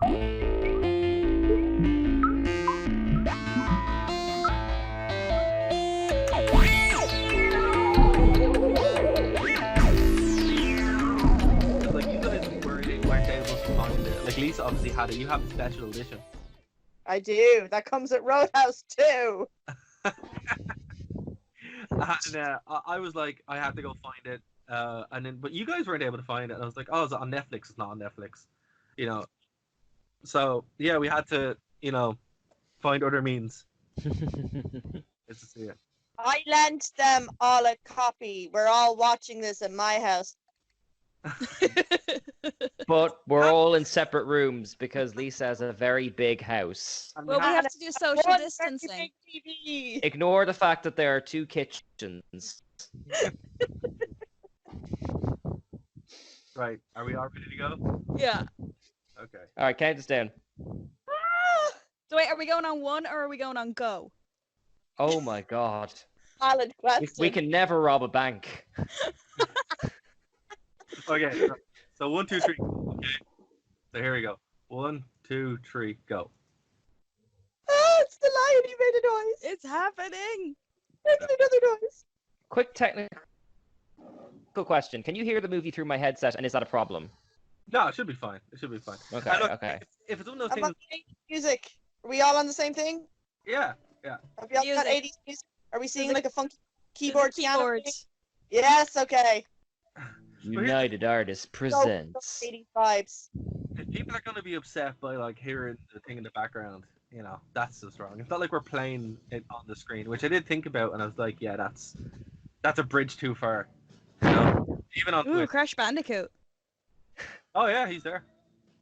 Like Lisa obviously had it. You have the special edition. I do. That comes at Roadhouse too. And I was like, I had to go find it. And then, but you guys weren't able to find it. And I was like, oh, is it on Netflix? It's not on Netflix. You know. So yeah, we had to, find other means. Just to see it. I lent them all a copy. We're all watching this in my house. But we're all in separate rooms because Lisa has a very big house. Well, we have to do social distancing. Ignore the fact that there are 2 kitchens. Right. Are we all ready to go? Yeah. Okay. All right, count us down. So wait, are we going on 1 or are we going on go? Oh my god. Valid question. We can never rob a bank. Okay. So 1, 2, 3. Okay. So here we go. 1, 2, 3, go. Oh, it's the lion. He made a noise. It's happening. Make another noise. Quick technical question. Can you hear the movie through my headset, and is that a problem? No, it should be fine. It should be fine. Okay, Look, okay. If it's one of those I'm things... on 80s music. Are we all on the same thing? Yeah. Have you all got 80s music? Are we seeing like a funky Keyboard. piano thing? Yes, okay. United Artists presents. 80s vibes. If people are going to be upset by like hearing the thing in the background, that's just wrong. It's not like we're playing it on the screen, which I did think about, and I was like, yeah, that's a bridge too far. Even on Ooh, Twitch. Crash Bandicoot. Oh yeah, he's there.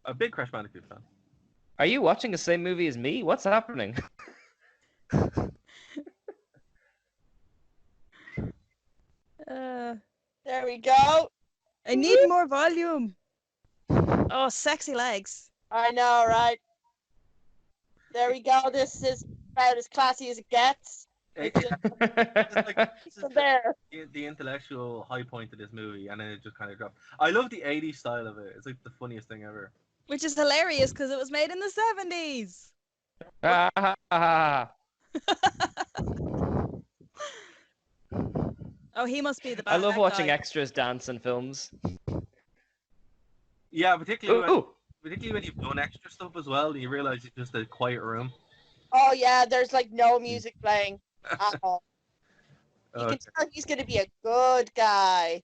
A big Crash Bandicoot fan. Are you watching the same movie as me? What's happening? There we go. I need more volume. Oh, sexy legs. I know, right? There we go. This is about as classy as it gets. It's just There. the intellectual high point of this movie, and then it just kind of dropped. I love the 80s style of it. It's like the funniest thing ever. Which is hilarious because it was made in the 70s. Oh, he must be the bad I love watching guy. extras dance in films. Yeah, particularly Ooh. when you've done extra stuff as well, and you realize it's just a quiet room. Oh yeah, there's like no music playing at all. You Okay. can tell he's gonna be a good guy.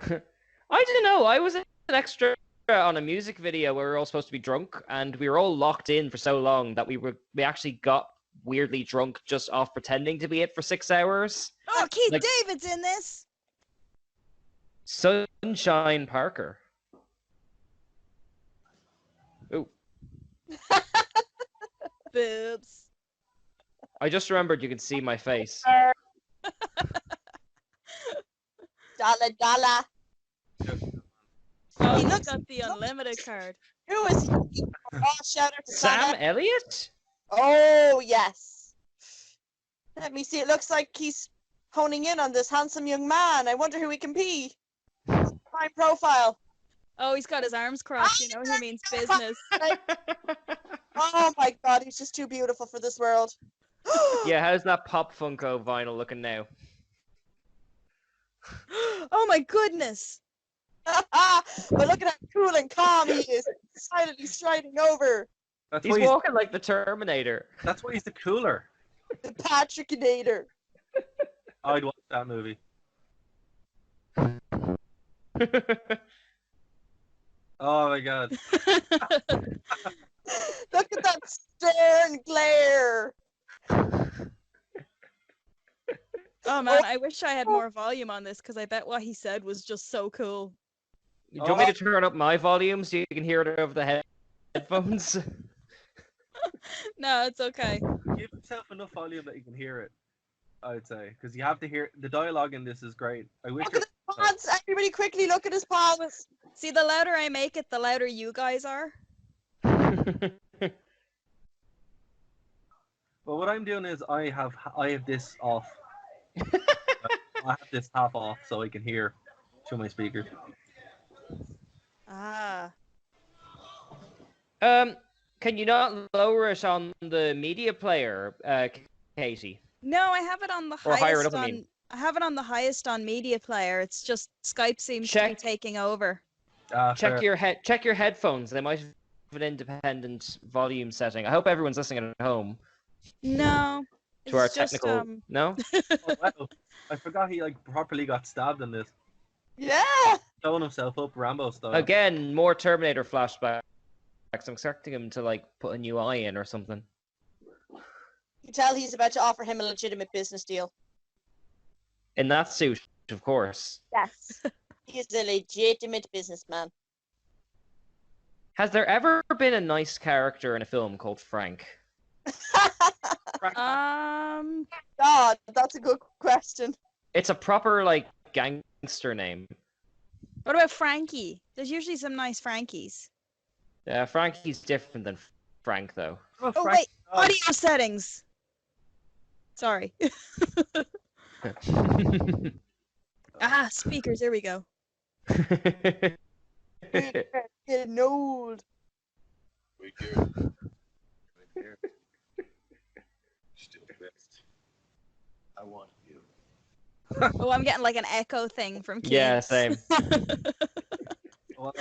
I didn't know. I was an extra on a music video where we were all supposed to be drunk, and we were all locked in for so long that we actually got weirdly drunk just off pretending to be it for 6 hours. Oh, Keith Like- David's in this. Sunshine Parker. Ooh. Boobs. I just remembered you could see my face. Dollar. Oh, He he looks- got the unlimited card. Who is he? Oh, shout out to Sam Sam. Elliott? Oh yes. Let me see. It looks like he's honing in on this handsome young man. I wonder who he can be. Prime profile. Oh, he's got his arms crossed. You know he means business. Oh my god, he's just too beautiful for this world. Yeah, how's that Pop Funko vinyl looking now? Oh my goodness. But look at how cool and calm he is. Silently striding over. That's He's why walking like the Terminator. that's why he's the cooler. The Patrickinator. I'd watch that movie. Oh my god. Look at that stern glare. Oh man, I wish I had more volume on this because I bet what he said was just so cool. Do you want me to turn up my volume so you can hear it over the headphones? No, it's okay. Give yourself enough volume that you can hear it, I would say, because you have to hear the dialogue in this is great. I wish Look at his pants. Everybody quickly look at his pants. See, the louder I make it, the louder you guys are. But what I'm doing is I have this off. I have this half off so I can hear through my speakers. Ah. Can you not lower it on the media player, Katie? No, I have it on the Or higher it highest up, I on. mean. I have it on the highest on media player. It's just Skype seems to be Check. taking over. Check Fair. your headphones. They might have an independent volume setting. I hope everyone's listening at home No, to our it's just technical. No. Oh, wow. I forgot he like properly got stabbed in this. Yeah. Showing himself up Rambo style. Again, more Terminator flashbacks. I'm expecting him to like put a new eye in or something. You tell he's about to offer him a legitimate business deal. In that suit, of course. Yes. He's a legitimate businessman. Has there ever been a nice character in a film called Frank? God, that's a good question. It's a proper like gangster name. What about Frankie? There's usually some nice Frankies. Frankie's different than Frank, though. Oh, Frank- wait. Audio settings. Sorry. Speakers. There we go. We're getting old. We good. Here. Still the best. I want you. Oh, I'm getting like an echo thing from Keith. Yeah, same. Well,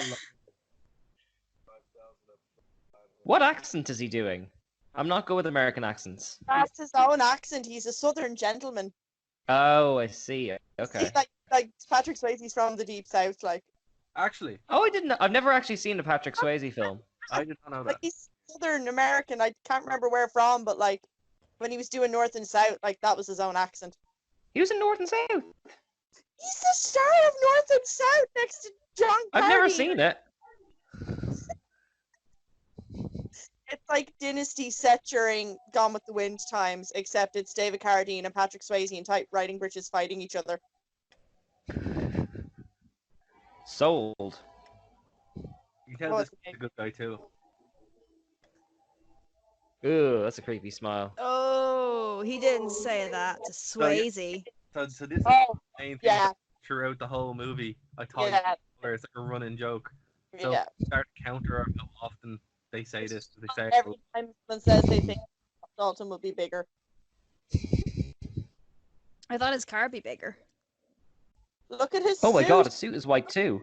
What accent is he doing? I'm not good with American accents. That's his own accent. He's a southern gentleman. Oh, I see. Okay. He's like Patrick Swayze's from the deep south. Like actually, Oh, I didn't. I've never actually seen a Patrick Swayze film. I did not know that. he's southern American. I can't remember where from, but like when he was doing North and South, like that was his own accent. He was in North and South. He's the star of North and South next to John I've never Carney. seen it. It's like Dynasty set during Gone with the Wind times, except it's David Carradine and Patrick Swayze in typewriting bridges fighting each other. Sold. You tell this guy's a good guy too. Ooh, that's a creepy smile. Oh, he didn't say that to Swayze. So this is Oh, the main thing yeah, throughout the whole movie. I thought yeah, it's like a running joke. So yeah. start to counter how often they say this. They say Every time someone says they think Dalton will be bigger. I thought his car would be bigger. Look at his Oh my suit. god, his suit is white too.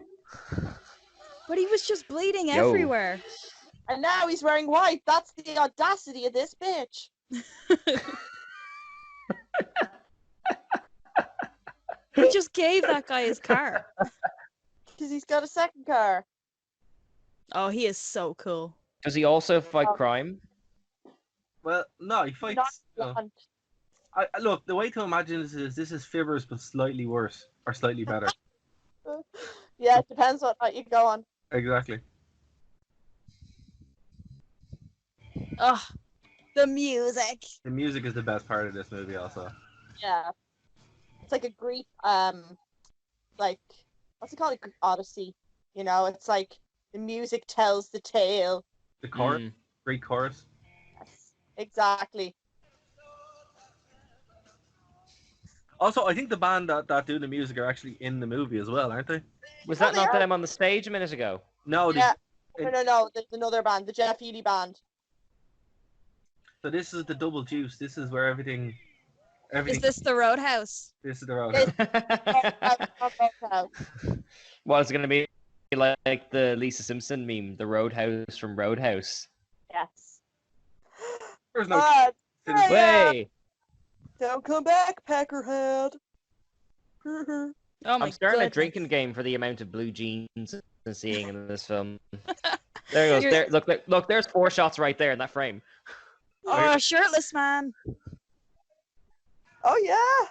But he was just bleeding Yo. everywhere. And now he's wearing white. That's the audacity of this bitch. He just gave that guy his car. Because he's got a second car. Oh, he is so cool. Does he also fight Oh. crime? well, no, he Not fights. blonde. Look, the way to imagine this is Fibbers, but slightly worse or slightly better. Yeah, it depends what night you go on. Exactly. Oh, the music. The music is the best part of this movie, also. Yeah. It's like a Greek, like, what's it called? A Greek Odyssey. You know, it's like the music tells the tale. The chorus, Mm. Greek chorus. Yes, exactly. Also, I think the band that do the music are actually in the movie as well, aren't they? Was Oh, that they not are. them on the stage a minute ago? No, Yeah. it- No. There's another band, the Jeff Healy band. so this is the double juice. This is where everything. Is this the Roadhouse? This is the road. Well, it's gonna be like the Lisa Simpson meme, the Roadhouse from Roadhouse. Yes. There's no. Ah, Hey, yeah. Way! Don't come back, Peckerhead. Oh my I'm starting a goodness. drinking game for the amount of blue jeans I'm seeing in this film. There he goes. There, look. There's 4 shots right there in that frame. Oh, shirtless man. Oh yeah.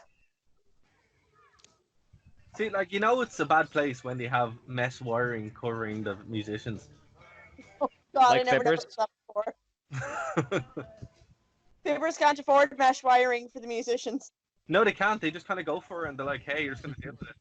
See, like it's a bad place when they have mesh wiring covering the musicians. God, Like I never Fibbers? noticed that before. Fibbers can't afford mesh wiring for the musicians. No, they can't. They just kind of go for it, and they're like, "Hey, you're just gonna deal with it."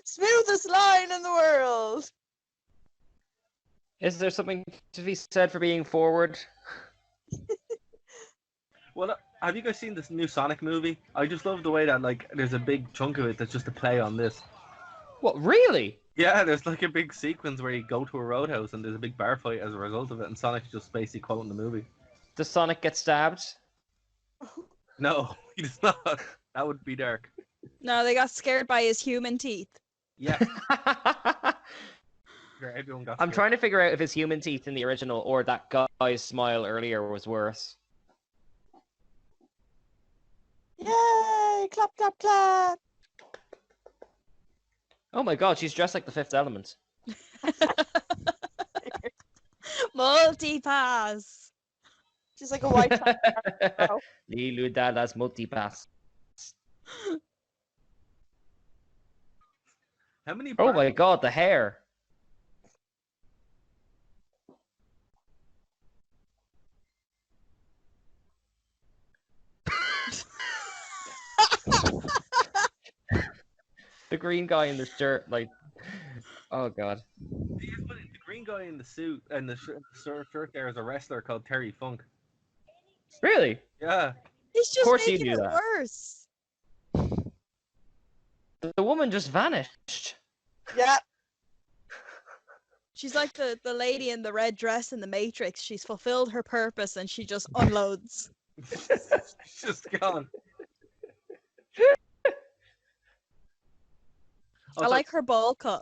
Smoothest line in the world. Is there something to be said for being forward? Well, have you guys seen this new Sonic movie? I just love the way that like there's a big chunk of it that's just a play on this. What, really? Yeah, there's like a big sequence where you go to a roadhouse and there's a big bar fight as a result of it, and Sonic's just basically quoting the movie. Does Sonic get stabbed? No, he does not. That would be dark. No, they got scared by his human teeth. Yeah, everyone got. I'm scared. trying to figure out if his human teeth in the original or that guy's smile earlier was worse. Yay! Clap, clap, clap. Oh my god, she's dressed like the Fifth Element. Multipass. She's like a white girl. Lilu Dallas multipass. How many? Oh my god, the hair. The green guy in the shirt, like, oh god. The green guy in the suit and the shirt there is a wrestler called Terry Funk. Really? Yeah. He's just course you making knew it that. worse. The woman just vanished. Yeah. She's like the lady in the red dress in the Matrix. She's fulfilled her purpose and she just unloads. It's just gone. I like her ball cut.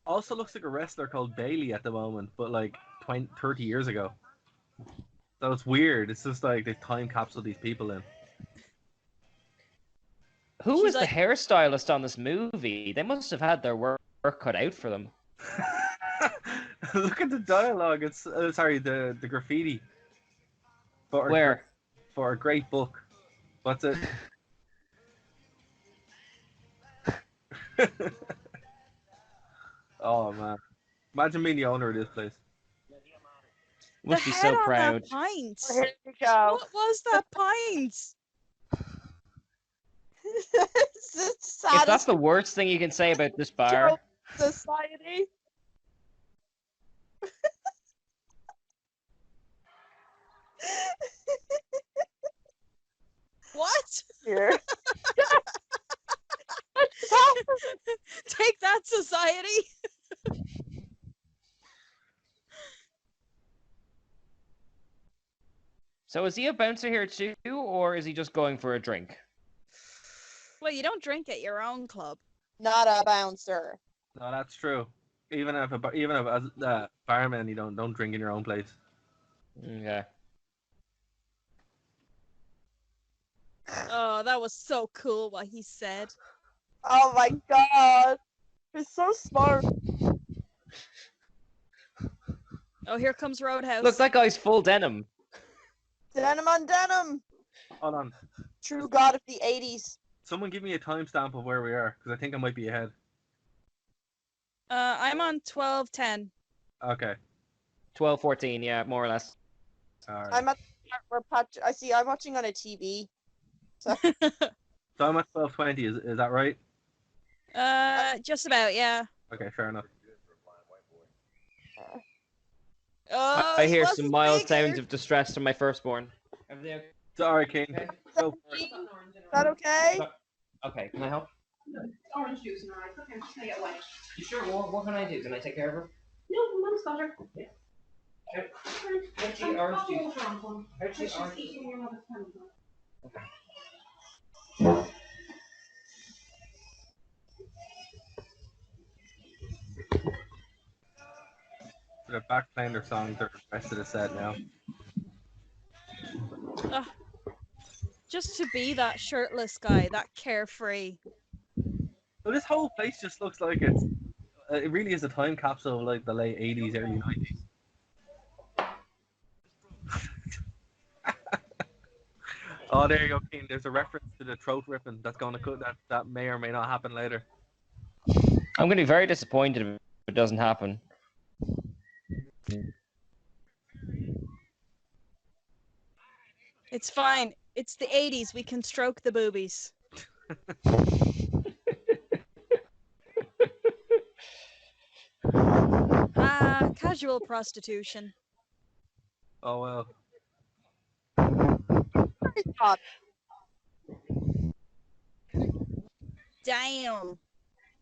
Also looks like a wrestler called Bailey at the moment, but like 30 years ago. So it's weird. It's just like they time capsule these people in. Who She's was like- the hairstylist on this movie? They must have had their work cut out for them. Look at the dialogue. It's sorry, the graffiti. For Where? For a great book. What's it? Oh man! Imagine being the owner of this place. Must the be head so on proud. That pint. Here we go. What was that pint? It's the If saddest that's the worst thing you can say about this bar, joke in society. What? Here. Take that, society. so is he a bouncer here too, or is he just going for a drink? Well, you don't drink at your own club. Not a bouncer. No, that's true. Even if as a barman, you don't drink in your own place. Okay. Oh, that was so cool what he said. Oh my god. He's so smart. Oh, here comes Roadhouse. Look, that guy's full denim. Denim on denim. Hold on. True god of the 80s. Someone give me a timestamp of where we are, because I think I might be ahead. I'm on 12:10. Okay. 12:14, yeah, more or less. Alright. I'm at the part where I'm watching on a TV. So So I'm at 12:20. Is that right? Just about, yeah. Okay, fair enough. Oh, I he hear wasn't some mild bigger. sounds of distress from my firstborn. Sorry, King. Go for it. is that okay? Okay, can I help? Orange juice and I okay, I'm just gonna get away. You sure? What can I do? Can I take care of her? No, Mum's got her. Yeah. Actually, orange juice? She's eating your mother's tongue. They're back playing their songs the rest of the set now. Just to be that shirtless guy, that carefree. So this whole place just looks like it really is a time capsule of like the late 80s, early 90s. Oh, there you go, King. There's a reference to the throat ripping that's going to cut that may or may not happen later. I'm going to be very disappointed if it doesn't happen. It's fine. It's the 80s. We can stroke the boobies. Casual prostitution. Oh well. God. Damn.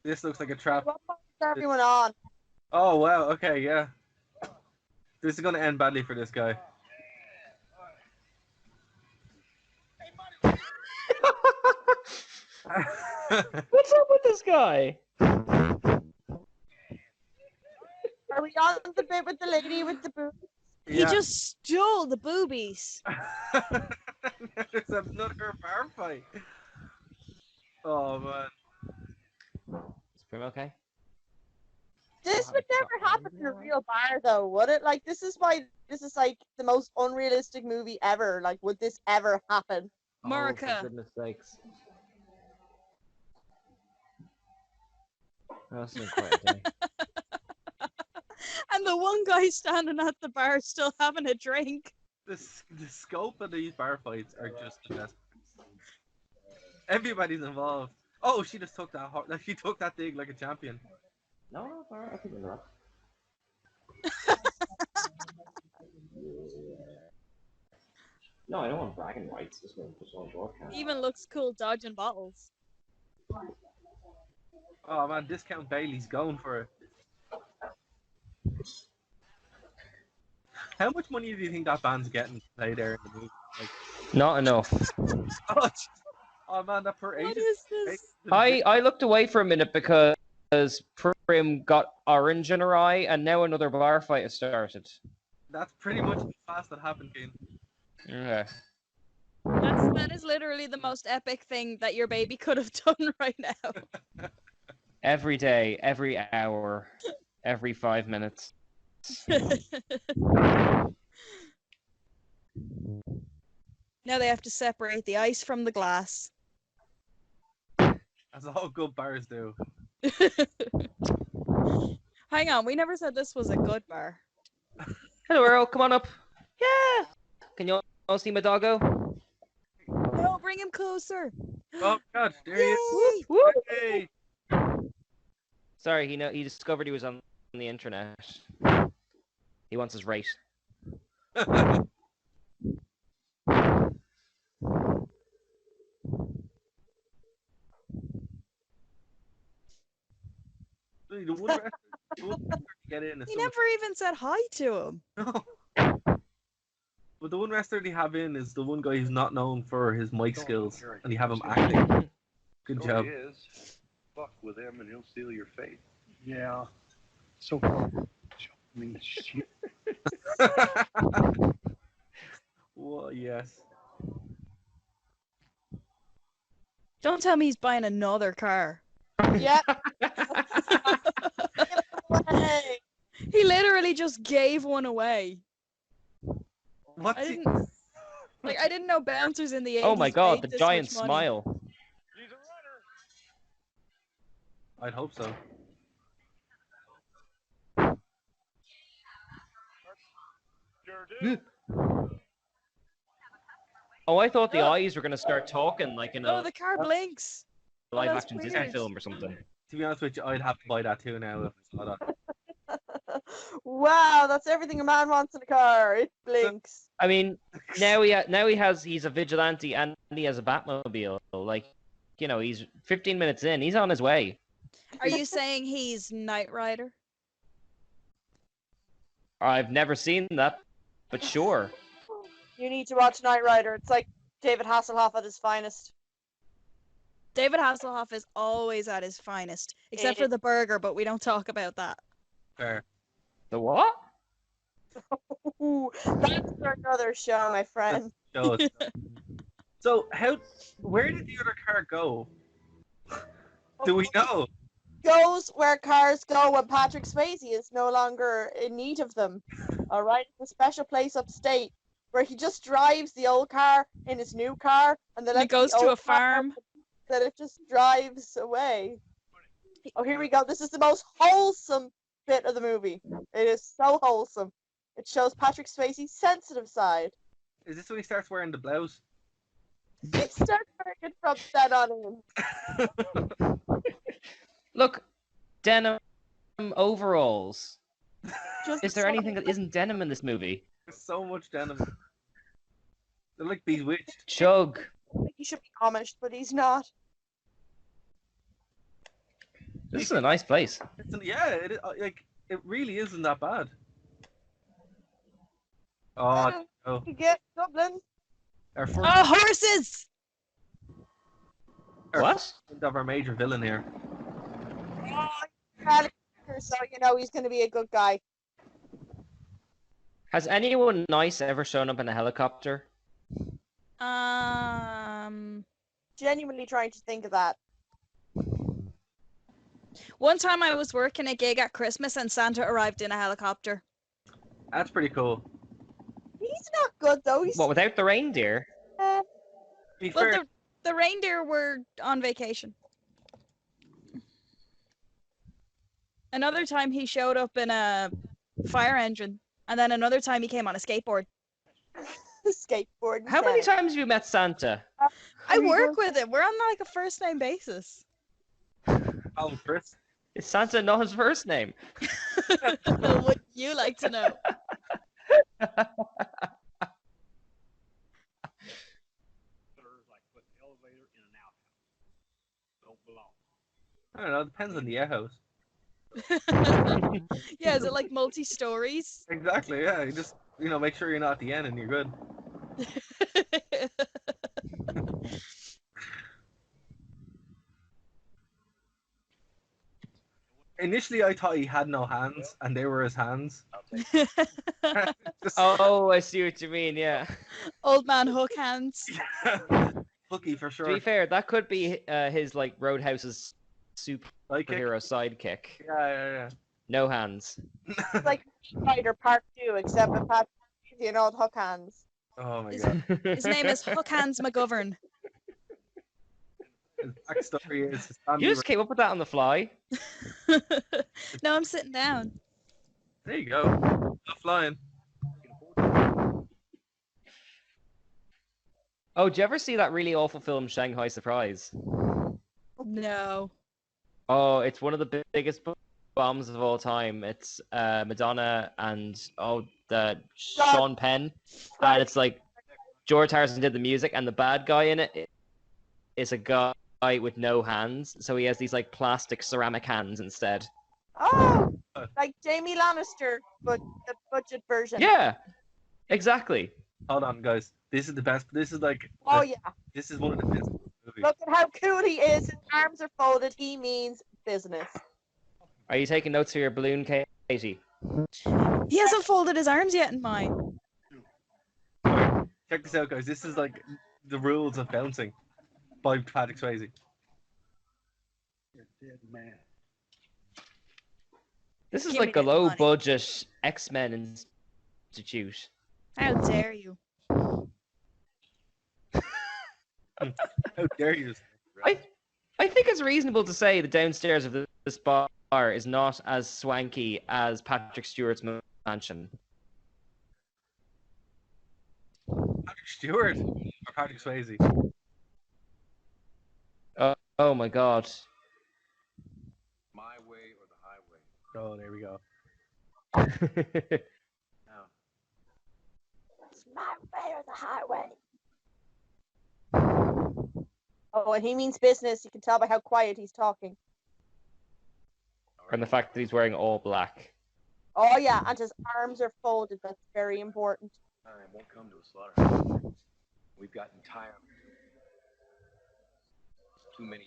This looks like a trap. What part is everyone on? Oh wow. Okay, yeah. This is gonna end badly for this guy. What's up with this guy? Are we on the bit with the lady with the boobs? He Yeah. just stole the boobies. There's another bar fight. Oh man. Is Prim okay? This would never happen in a real bar, though, would it? Like, this is why this is like the most unrealistic movie ever. Like, would this ever happen? Oh, America. for goodness sakes. That's not quite a day. And the one guy standing at the bar still having a drink. The scope of these bar fights are just the best. Everybody's involved. Oh, she just took that. She took that thing like a champion. No, I think we're not. No, I don't want bragging rights. Just want broadcast. Even looks cool dodging bottles. Oh man, Discount Bailey's going for it. How much money do you think that band's getting to play there in the movie? Like, Not enough. oh man, that per What agent. is this? I looked away for a minute because Prim got orange in her eye, and now another bar fight has started. That's pretty much how fast that happened, Kane. Okay. That is literally the most epic thing that your baby could have done right now. Every day, every hour, every 5 minutes. Now they have to separate the ice from the glass. As all good bars do. Hang on, we never said this was a good bar. Hello, Earl. Come on up. Yeah. Can you all see my doggo? No, bring him closer. Oh god, there he is. Yay! Whoop. Hey. Sorry, he discovered he was on the internet. He wants his rate. The one wrestler to get in is He someone. never even said hi to him. But the one wrestler they have in is the one guy who's not known for his mic Oh, skills, sure. and you have him acting. Good So job. he is. Fuck with him and he'll steal your faith. Yeah. So I mean, shit. Well, yes. Don't tell me he's buying another car. Yeah. Hey. He literally just gave one away. What's I he? didn't I didn't know bouncers in the 80s. Oh my god, made the this giant much money. smile. He's a runner. I'd hope so. Sure do. Oh, I thought the eyes were going to start talking like in Oh, a the car blinks. live that's action Disney weird. film or something. To be honest with you, I'd have to buy that too now if I saw that. Wow, that's everything a man wants in a car. It blinks. I mean, he's a vigilante and he has a Batmobile. Like, you know, he's 15 minutes in, he's on his way. Are you saying he's Knight Rider? I've never seen that, but sure. You need to watch Knight Rider. It's like David Hasselhoff at his finest. David Hasselhoff is always at his finest, except for the burger, but we don't talk about that. Fair. The what? Ooh, that's for another show, my friend. Show us. So where did the other car go? Do we know? Goes where cars go when Patrick Swayze is no longer in need of them. All right, it's a special place upstate where he just drives the old car in his new car, and then He goes to a farm. That it just drives away. Oh, here we go. This is the most wholesome bit of the movie. It is so wholesome. It shows Patrick Swayze's sensitive side. Is this when he starts wearing the blouse? It starts wearing it from then on in. Look, denim overalls. Just Is there anything that isn't denim in this movie? There's so much denim. They're like bewitched. Chug. He should be Amish, but he's not. This is a nice place. Yeah, it really isn't that bad. Oh, no. You get Dublin. Our first Oh, horses! What? of our major villain here. Oh, helicopter, so you know he's going to be a good guy. Has anyone nice ever shown up in a helicopter? Genuinely trying to think of that. One time I was working a gig at Christmas and Santa arrived in a helicopter. That's pretty cool. He's not good though. He's What, without the reindeer? Be Well, fair, the reindeer were on vacation. Another time he showed up in a fire engine, and then another time he came on a skateboard. skateboard. How many times have you met Santa? I work with him. We're on like a first name basis. oh, Chris. Is Santa not his first name? Would you like to know? Like put the elevator in an outhouse. Don't belong. I don't know. It depends on the house. Yeah, is it like multi-stories? Exactly. Yeah. You just make sure you're not at the end and you're good. Initially, I thought he had no hands, and they were his hands. Just, Oh, I see what you mean, yeah. Old man hook hands. Hooky for To sure. be fair, that could be his, like, Roadhouse's Sidekick. superhero sidekick. Yeah. No hands. It's like Spider Part 2, except with Patrick Swayze and old hook hands. Oh my His- god. His name is Hook Hands McGovern. His backstory is his family. You just came up with that on the fly. No, I'm sitting down. There you go. Not flying. Oh, did you ever see that really awful film, Shanghai Surprise? No. Oh, it's one of the biggest bombs of all time. It's Madonna and the Sean Penn, and it's like George Harrison did the music, and the bad guy in it is a guy with no hands, so he has these like plastic ceramic hands instead. Oh, like Jamie Lannister, but the budget version. Yeah, exactly. Hold on, guys. This is the best. This is like. Oh yeah. This is one of the best movies. Look at how cool he is. His arms are folded. He means business. Are you taking notes for your balloon, Katie? He hasn't folded his arms yet in mine. Check this out, guys. This is like the rules of bouncing by Patrick Swayze. You're a dead man. This is Give me like a that low money. budget X-Men institute. How dare you? How dare you? I think it's reasonable to say the downstairs of this bar is not as swanky as Patrick Stewart's mansion. Patrick Stewart or Patrick Swayze? Oh my god. My way or the highway. Oh, there we go. Now, It's my way or the highway. Oh, and he means business. You can tell by how quiet he's talking. And the fact that he's wearing all black. Oh yeah, and his arms are folded. That's very important. time won't come to a slaughterhouse. We've gotten tired. Too many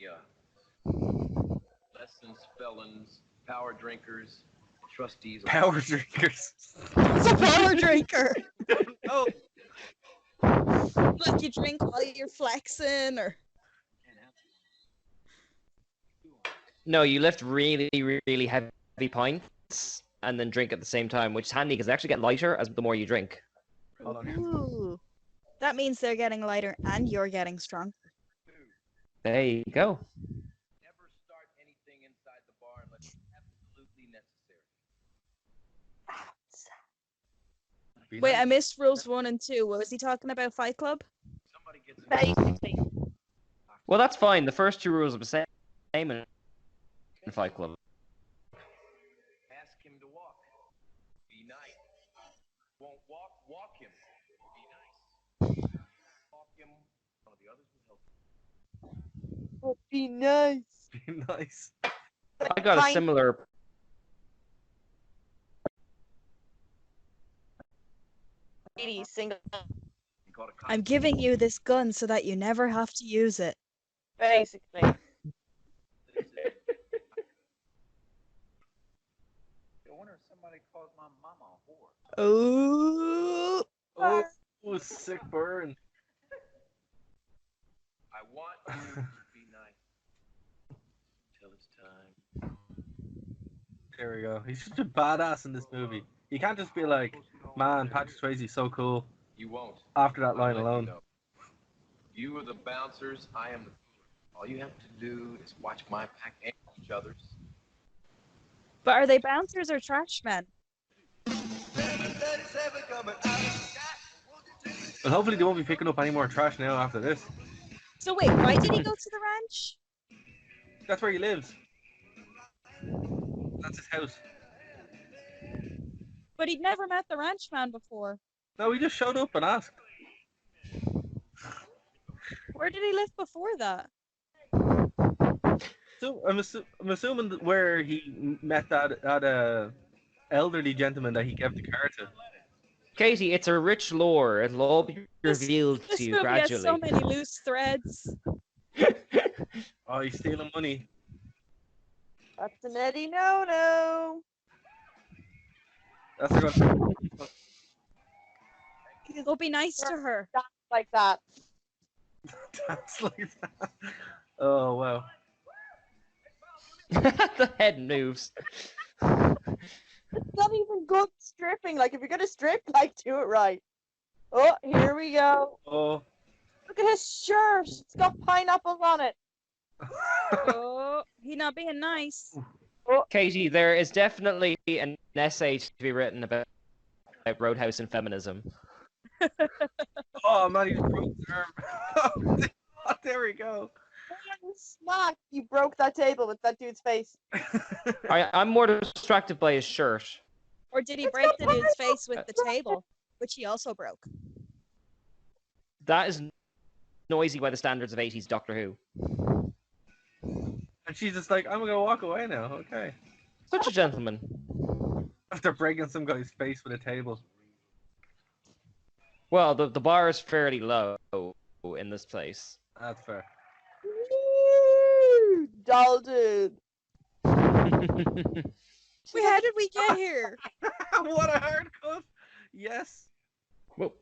lessons, felons, power drinkers, trustees. Power drinkers. It's a power drinker. Oh, Like you drink while you're flexing, or No, you lift really, really heavy pints and then drink at the same time, which is handy because they actually get lighter as the more you drink. hold on. ooh, that means they're getting lighter and you're getting strong. There you go. Never start anything inside the bar unless it's absolutely necessary. Wait, I missed rules 1 and 2. What was he talking about? Fight Club? Somebody gets Basically. Well, that's fine. The first two rules are the same in Fight Club. Ask him to walk. Be nice. Won't walk, Be nice. Be nice. I got a Kind- similar. lady single, I'm giving you this gun so that you never have to use it. basically. I wonder if somebody calls my mama a whore. Oh, Oh, sick burn. I want you to be nice till it's time. There we go. He's such a badass in this movie. You can't just be like, man, Patrick Swayze's so cool You won't. after that line I'll let alone. You know. You are the bouncers. I am the cooler. All you have to do is watch my back and each other's. but are they bouncers or trash men? And hopefully they won't be picking up any more trash now after this. So wait, why did he go to the ranch? That's where he lives. That's his house. But he'd never met the ranchman before. No, he just showed up and asked. Where did he live before that? So I'm assuming that where he met that elderly gentleman that he gave the car to. Katie, it's a rich lore. It'll all be revealed This to you movie gradually. has so many loose threads. Oh, he's stealing money. That's an Eddie no. That's a Go be nice to her. Like that. That's like that. Oh wow. The head moves. It's not even good stripping. Like, if you're gonna strip, like, do it right. Oh, here we go. Oh. Look at his shirt. It's got pineapples on it. Oh, he not being nice. Katie, there is definitely an essay to be written about Roadhouse and feminism. Oh man, he just broke his arm. Oh, there we go. Smack! You broke that table with that dude's face. I'm more distracted by his shirt. Or did he break the dude's face with the table, which he also broke? That is noisy by the standards of 80s Doctor Who. And she's just like, I'm gonna walk away now. Okay. Such a gentleman. After breaking some guy's face with a table. Well, the bar is fairly low in this place. That's fair. Woo! Dalton. Wait, how did we get here? What a hard cut. Yes. Whoa.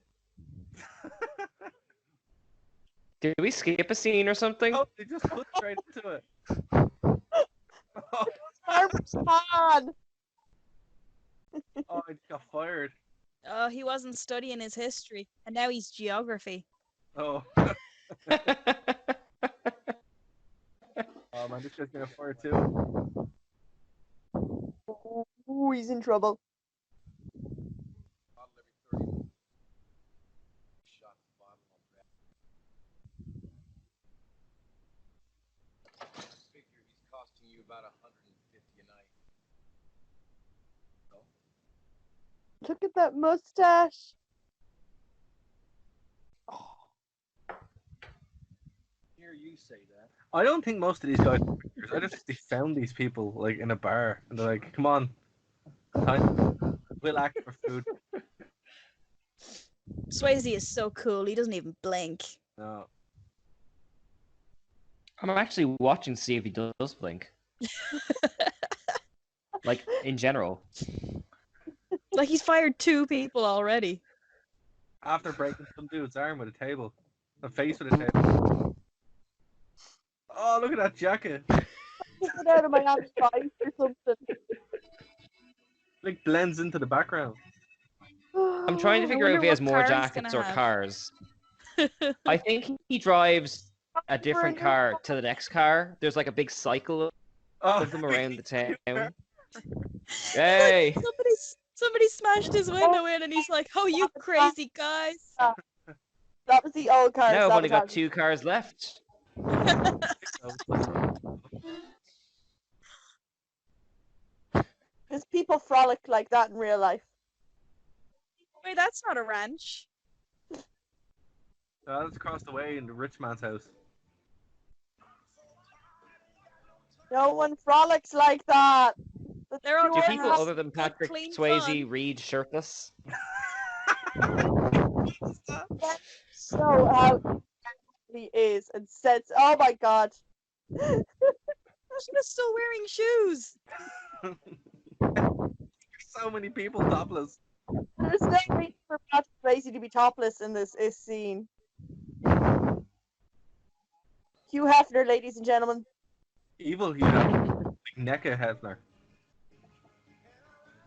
Did we skip a scene or something? Oh, they just put straight into it. Armstrong. Oh, he got fired. Oh, he wasn't studying his history, and now he's geography. Oh. Oh man, this guy's gonna fire too. Ooh, he's in trouble. Figure he's costing you about $150 a night. Look at that mustache. Hear you say that. I don't think most of these guys are actors. I just think they found these people like in a bar and they're like, come on. We'll act for food. Swayze is so cool, he doesn't even blink. No. I'm actually watching to see if he does blink. Like, in general. Like he's fired 2 people already. After breaking some dude's arm with a table. A face with a table. Oh, look at that jacket. Get it out of my hands, face or something. Like blends into the background. I'm trying to figure out if he has more jackets or cars. I think he drives a different car to the next car. There's like a big cycle of them around the town. Hey! Somebody smashed his window in and he's like, oh, you crazy guys. That was the old car. Now I've only got 2 cars left. Because people frolic like that in real life. Wait, that's not a ranch. That's across the way in the rich man's house. No one frolics like that. That's They're all Do pure people have other than like Patrick clean Swayze fun. read shirtless? so how he is and says, "Oh my god." She was still wearing shoes. So many people topless. There's no reason for Patrick Swayze to be topless in this scene. Hugh Hefner, ladies and gentlemen. Evil Hugh Hefner. Like Neca Hefner.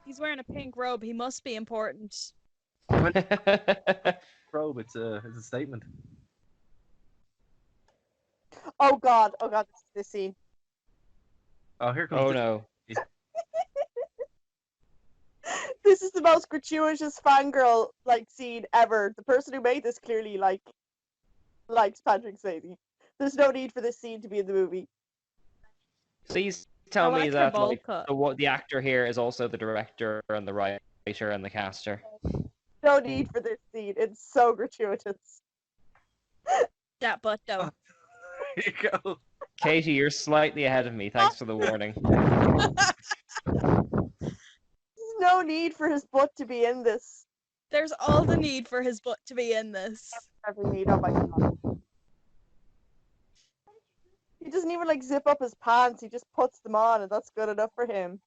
He's wearing a pink robe. He must be important. Probe, it's a statement. Oh god, this scene. Oh, here comes Oh this. no. This is the most gratuitous fangirl scene ever. The person who made this clearly likes Patrick Swayze. There's no need for this scene to be in the movie. Please tell I me like her that bowl cut. the actor here is also the director and the writer and the caster. No need for this scene. It's so gratuitous. That butt though. Here you go. Katie, you're slightly ahead of me. Thanks for the warning. There's no need for his butt to be in this. There's all the need for his butt to be in this. Every need. Oh my god. He doesn't even zip up his pants. He just puts them on, and that's good enough for him.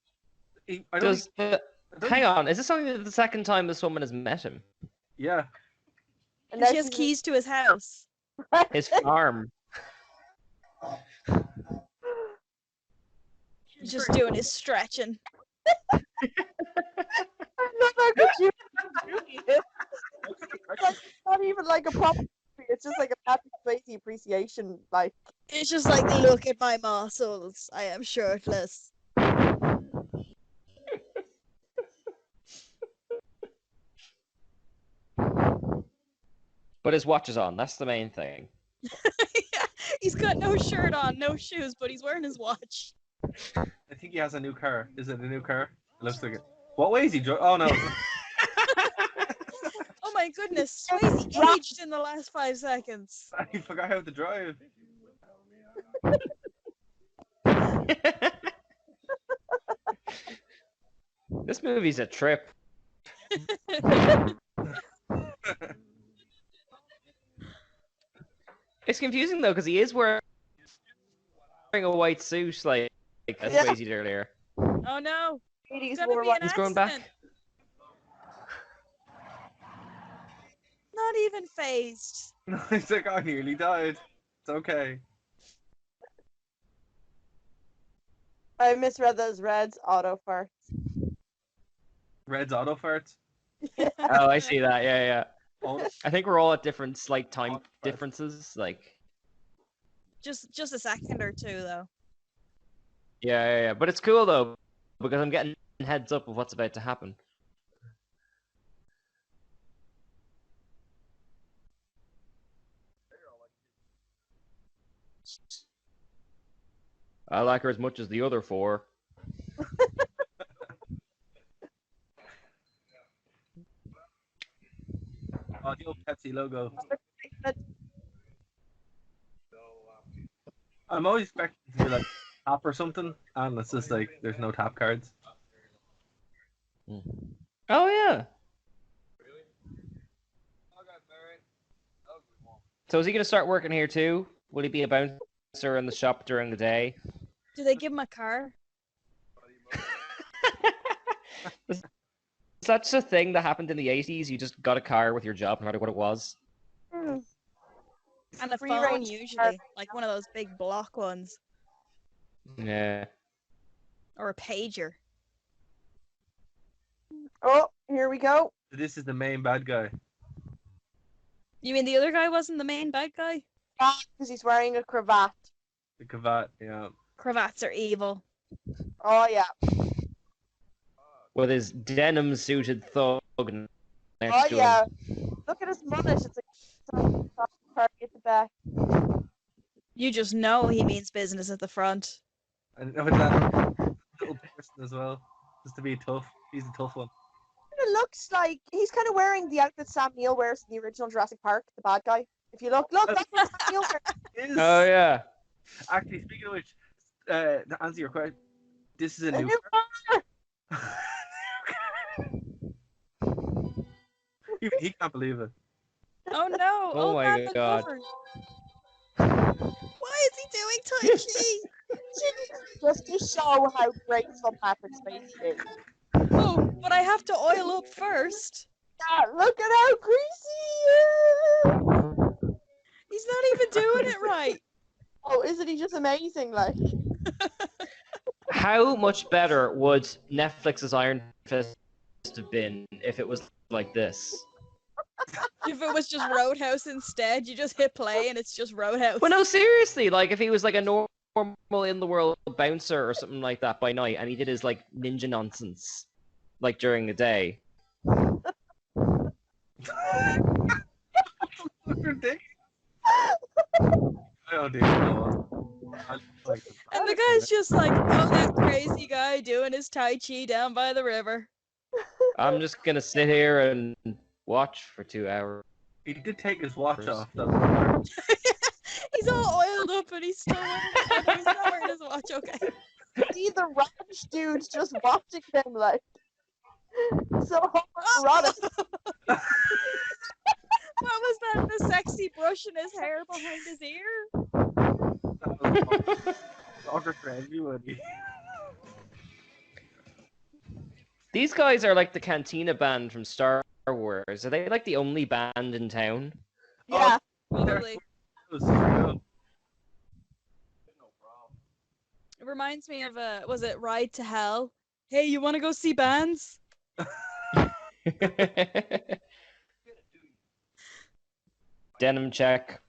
I don't think- Hang on, is this only the second time this woman has met him? Yeah. And And she has keys to his house. His farm. Just doing his stretching. I love how gratuitous it is. It's not even a proper movie. It's just a Patrick Swayze appreciation. It's just like, look at my muscles. I am shirtless. But his watch is on, that's the main thing. Yeah, he's got no shirt on, no shoes, but he's wearing his watch. I think he has a new car. Is it a new car? It looks like it. What way is he driving? Oh no. Oh my goodness, Swayze aged in the last 5 seconds. I forgot how to drive. This movie's a trip. It's confusing though, because he is wearing a white suit, like as Yeah. Swayze did earlier. Oh no, Ladies it's gonna wore be an He's accident. going back. Not even phased. He's like, I nearly died. It's okay. I misread those Reds auto farts. Red's auto farts. Oh, I see that. Yeah, yeah. Oh, I think we're all at different slight time differences. Like, Just a second or two though. yeah. But it's cool though, because I'm getting heads up of what's about to happen. I like her as much as the other four. oh, the old Pepsi logo. I'm always expecting it to be like tap or something, and it's just like there's no tap cards. Oh yeah. So is he gonna start working here too? Will he be a bouncer in the shop during the day? Do they give him a car? Is that just a thing that happened in the 80s? You just got a car with your job, no matter what it was? Mm. And a Free phone range usually, like one of those big block ones, Yeah. or a pager. Oh, here we go. This is the main bad guy. You mean the other guy wasn't the main bad guy? Because he's wearing a cravat. The cravat, yeah. Cravats are evil. Oh yeah. With his denim suited thug next Oh to yeah. him. Look at his mustache. It's like party at the back. You just know he means business at the front. And with that little person as well, just to be tough. He's the tough one. It looks like he's kind of wearing the outfit Sam Neill wears in the original Jurassic Park, the bad guy. If you look, that's what Sam Neill wears. Is Oh yeah. actually speaking of which, to answer your question, this is a A new new car. Even he can't believe it. Oh no! Oh Old my man God. uncovered. Why is he doing Tai Chi? Just to show how graceful Patrick Swayze is. Oh, but I have to oil up first. Yeah, look at how greasy he is! He's not even doing it right. Oh, isn't he just amazing? Like, How much better would Netflix's Iron Fist have been if it was like this? If it was just Roadhouse instead, you just hit play and it's just Roadhouse. Well, no, seriously. Like if he was like a normal in the world bouncer or something like that by night, and he did his like ninja nonsense like during the day. Ridiculous. Oh dear Lord. I like this. And the guy's just like, oh, that crazy guy doing his Tai Chi down by the river. I'm just gonna sit here and watch for 2 hours. He did take his watch First. off. Though. He's all oiled up and he's still wearing oh, no, he's not wearing his watch, okay. see the ranch dude's just watching him, like, so homoerotic. What was that? The sexy brush in his hair behind his ear? That was Dr. Crazy, would he? These guys are like the Cantina band from Star Wars. Are they like the only band in town? Yeah, Probably. It was true. It reminds me of was it Ride to Hell? Hey, you want to go see bands? Denim check.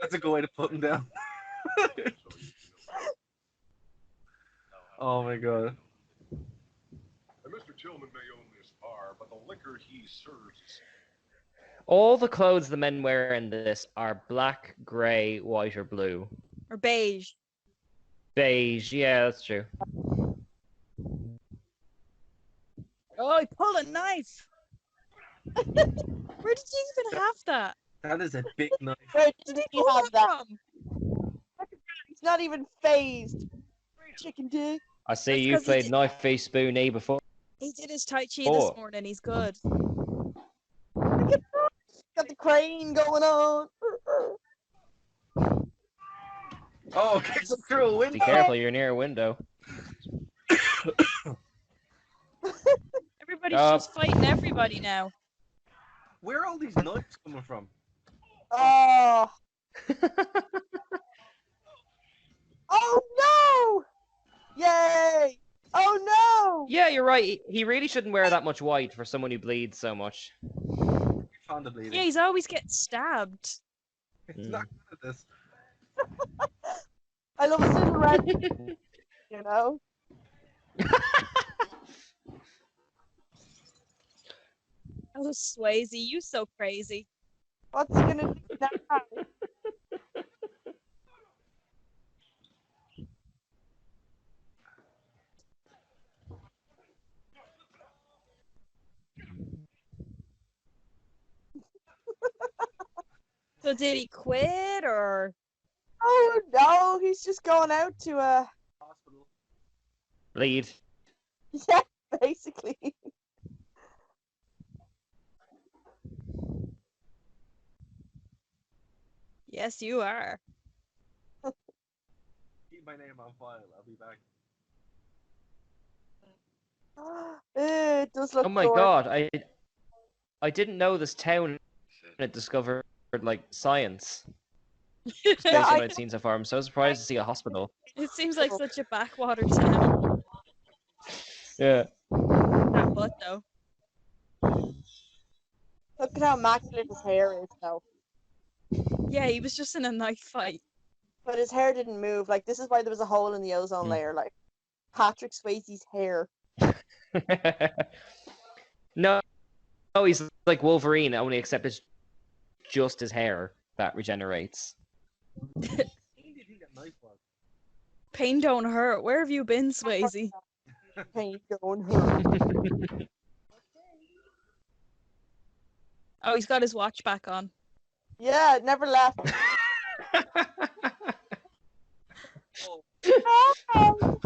That's a good way to put him down. Oh my god. Mr. Tillman may own this bar, but the liquor he serves is All the clothes the men wear in this are black, grey, white, or blue. Or beige? Beige, yeah, that's true. Oh, he pulled a knife. Where did you even have that? That is a big knife. where Where did did he he pull have that? from? He's not even phased. Chicken dick. I see That's you 'cause he played did- knife face spoon A before. He did his Tai Chi Oh. this morning. He's good. Got the crane going on. Oh, kicks him through a window. Be careful, you're near a window. Everybody's Oh. just fighting everybody now. Where are all these knives coming from? Oh. Oh no! Yay! Oh no! Yeah, you're right. He really shouldn't wear that much white for someone who bleeds so much. Found the bleeding. Yeah, he's always getting stabbed. He's not good at this. I love his little red, you know? Oh, Swayze, you so crazy. What's he gonna do now? So did he quit or? Oh no, he's just going out to Hospital. Bleed. yeah, basically. Yes, you are. Keep my name on file. I'll be back. It does look Oh my gorgeous. god, I didn't know this town had discovered like science based Yeah, on what I'd seen so far. I'm so surprised to see a hospital. It seems like such a backwater town. Yeah. That butt though. Look at how immaculate his hair is though. Yeah, he was just in a knife fight. But his hair didn't move. Like, this is why there was a hole in the ozone layer. Like, Patrick Swayze's hair. No, he's like Wolverine, only except it's just his hair that regenerates. Who did he get knife was? Pain don't hurt. Where have you been, Swayze? Pain going hurt. Oh, he's got his watch back on. Yeah, it never left. Oh, Oh,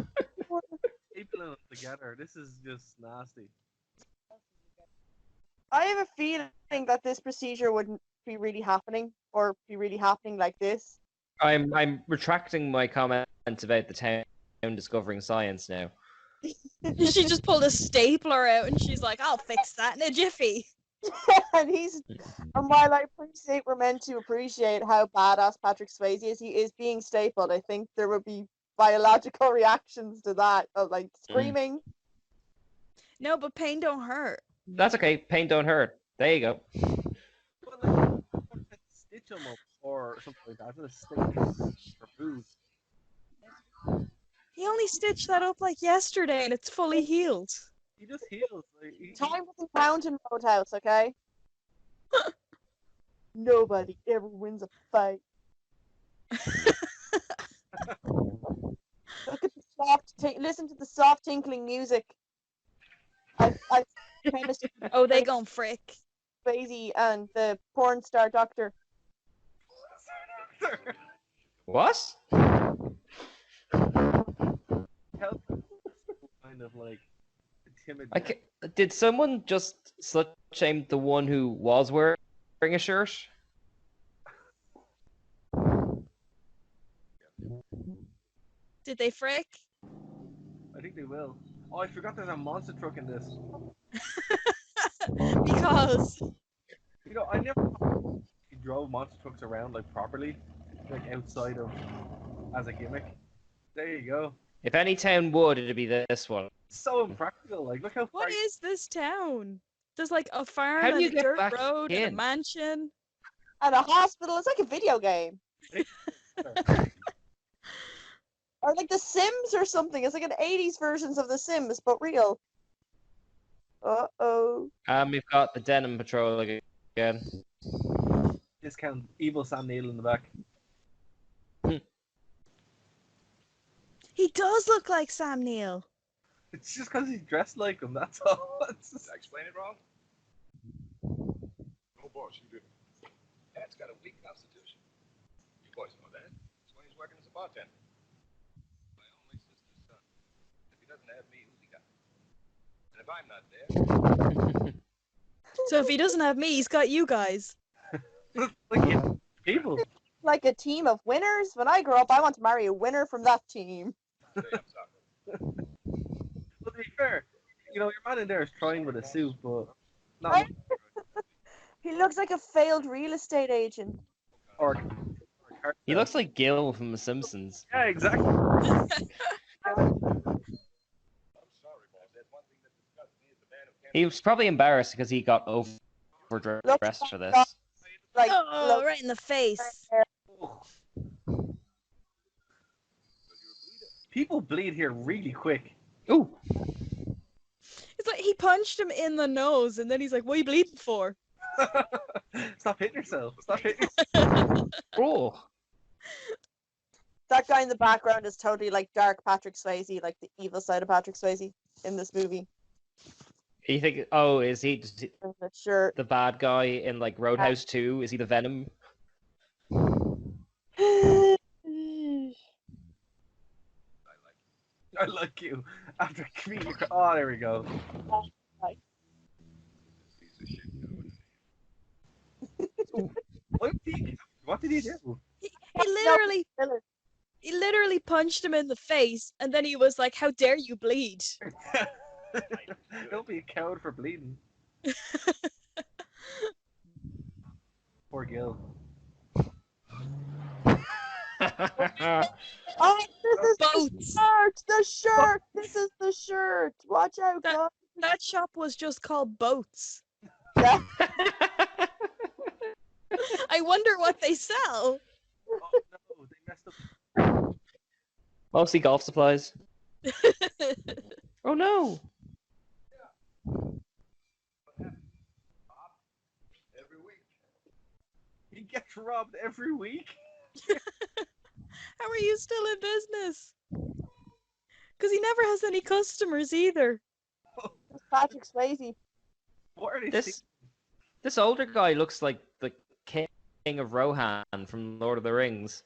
stapling them together. This is just nasty. I have a feeling that this procedure wouldn't be really happening, or be really happening like this. I'm retracting my comment about the town discovering science now. She just pulled a stapler out and she's like, I'll fix that in a jiffy. and while I appreciate we're meant to appreciate how badass Patrick Swayze is, he is being stapled. I think there would be biological reactions to that of like screaming. No, but pain don't hurt. That's okay. Pain don't hurt. There you go. But like, stitch them up or something like that. Instead of sticking for food. He only stitched that up like yesterday and it's fully healed. He just heals. Like, Time doesn't count in Roadhouse, okay? Nobody ever wins a fight. Look at the listen to the soft tinkling music. I chemist Oh, they gone frick. Swayze and the porn star doctor. What? Help. Kind of like timid. Did someone just slut shame the one who was wearing a shirt? Did they frick? I think they will. Oh, I forgot there's a monster truck in this. Because You know, I never thought he drove monster trucks around like properly, like outside of as a gimmick. There you go. If any town would, it'd be this one. It's so impractical. Like, look how far. what is this town? There's like a farm How do and you a get dirt back road and a in? mansion. And a hospital. It's like a video game. Or like The Sims or something. It's like an 80s versions of The Sims, but real. Uh-oh. We've got the Denim Patrol again. Discount evil Sam Neill in the back. He does look like Sam Neill. It's just because he's dressed like him. That's all. It's just... Did I explain it wrong? No, boss, you didn't. Dad's got a weak constitution. You boys know that. That's why he's working as a bartender. My only sister's son. If he doesn't have me, who's he got? And if I'm not there, So if he doesn't have me, he's got you guys. like yeah, people. Like a team of winners. When I grow up, I want to marry a winner from that team. say I'm sorry. But to be fair, you know, your man in there is trying with a suit, but not Right? He looks like a failed real estate agent. or He looks like Gil from The Simpsons. yeah, exactly. I'm sorry, boss. That's one thing that disgusts me is the man who can't. He was probably embarrassed because he got overdressed for this. Like, Oh, look, right in the face. People bleed here really quick. Ooh, It's like he punched him in the nose and then he's like, what are you bleeding for? Stop hitting yourself. Stop hitting yourself. oh. that guy in the background is totally like dark Patrick Swayze, like the evil side of Patrick Swayze in this movie. You think? Oh, is he just In the shirt. the bad guy in like Roadhouse 2? Is he the Venom? I like you. After comedian. Oh, there we go. What did he do? He literally punched him in the face and then he was like, how dare you bleed? Don't be a coward for bleeding. Poor Gil. Oh, this is Boats. the shirt! The shirt! This is the shirt! Watch out, guys! That shop was just called Boats. Yeah. I wonder what they sell. Oh no, they messed up. Mostly golf supplies. Oh no! Every week. He gets robbed every week. How are you still in business? Because he never has any customers either. It's Patrick Swayze. What are they This older guy looks like the king of Rohan from Lord of the Rings.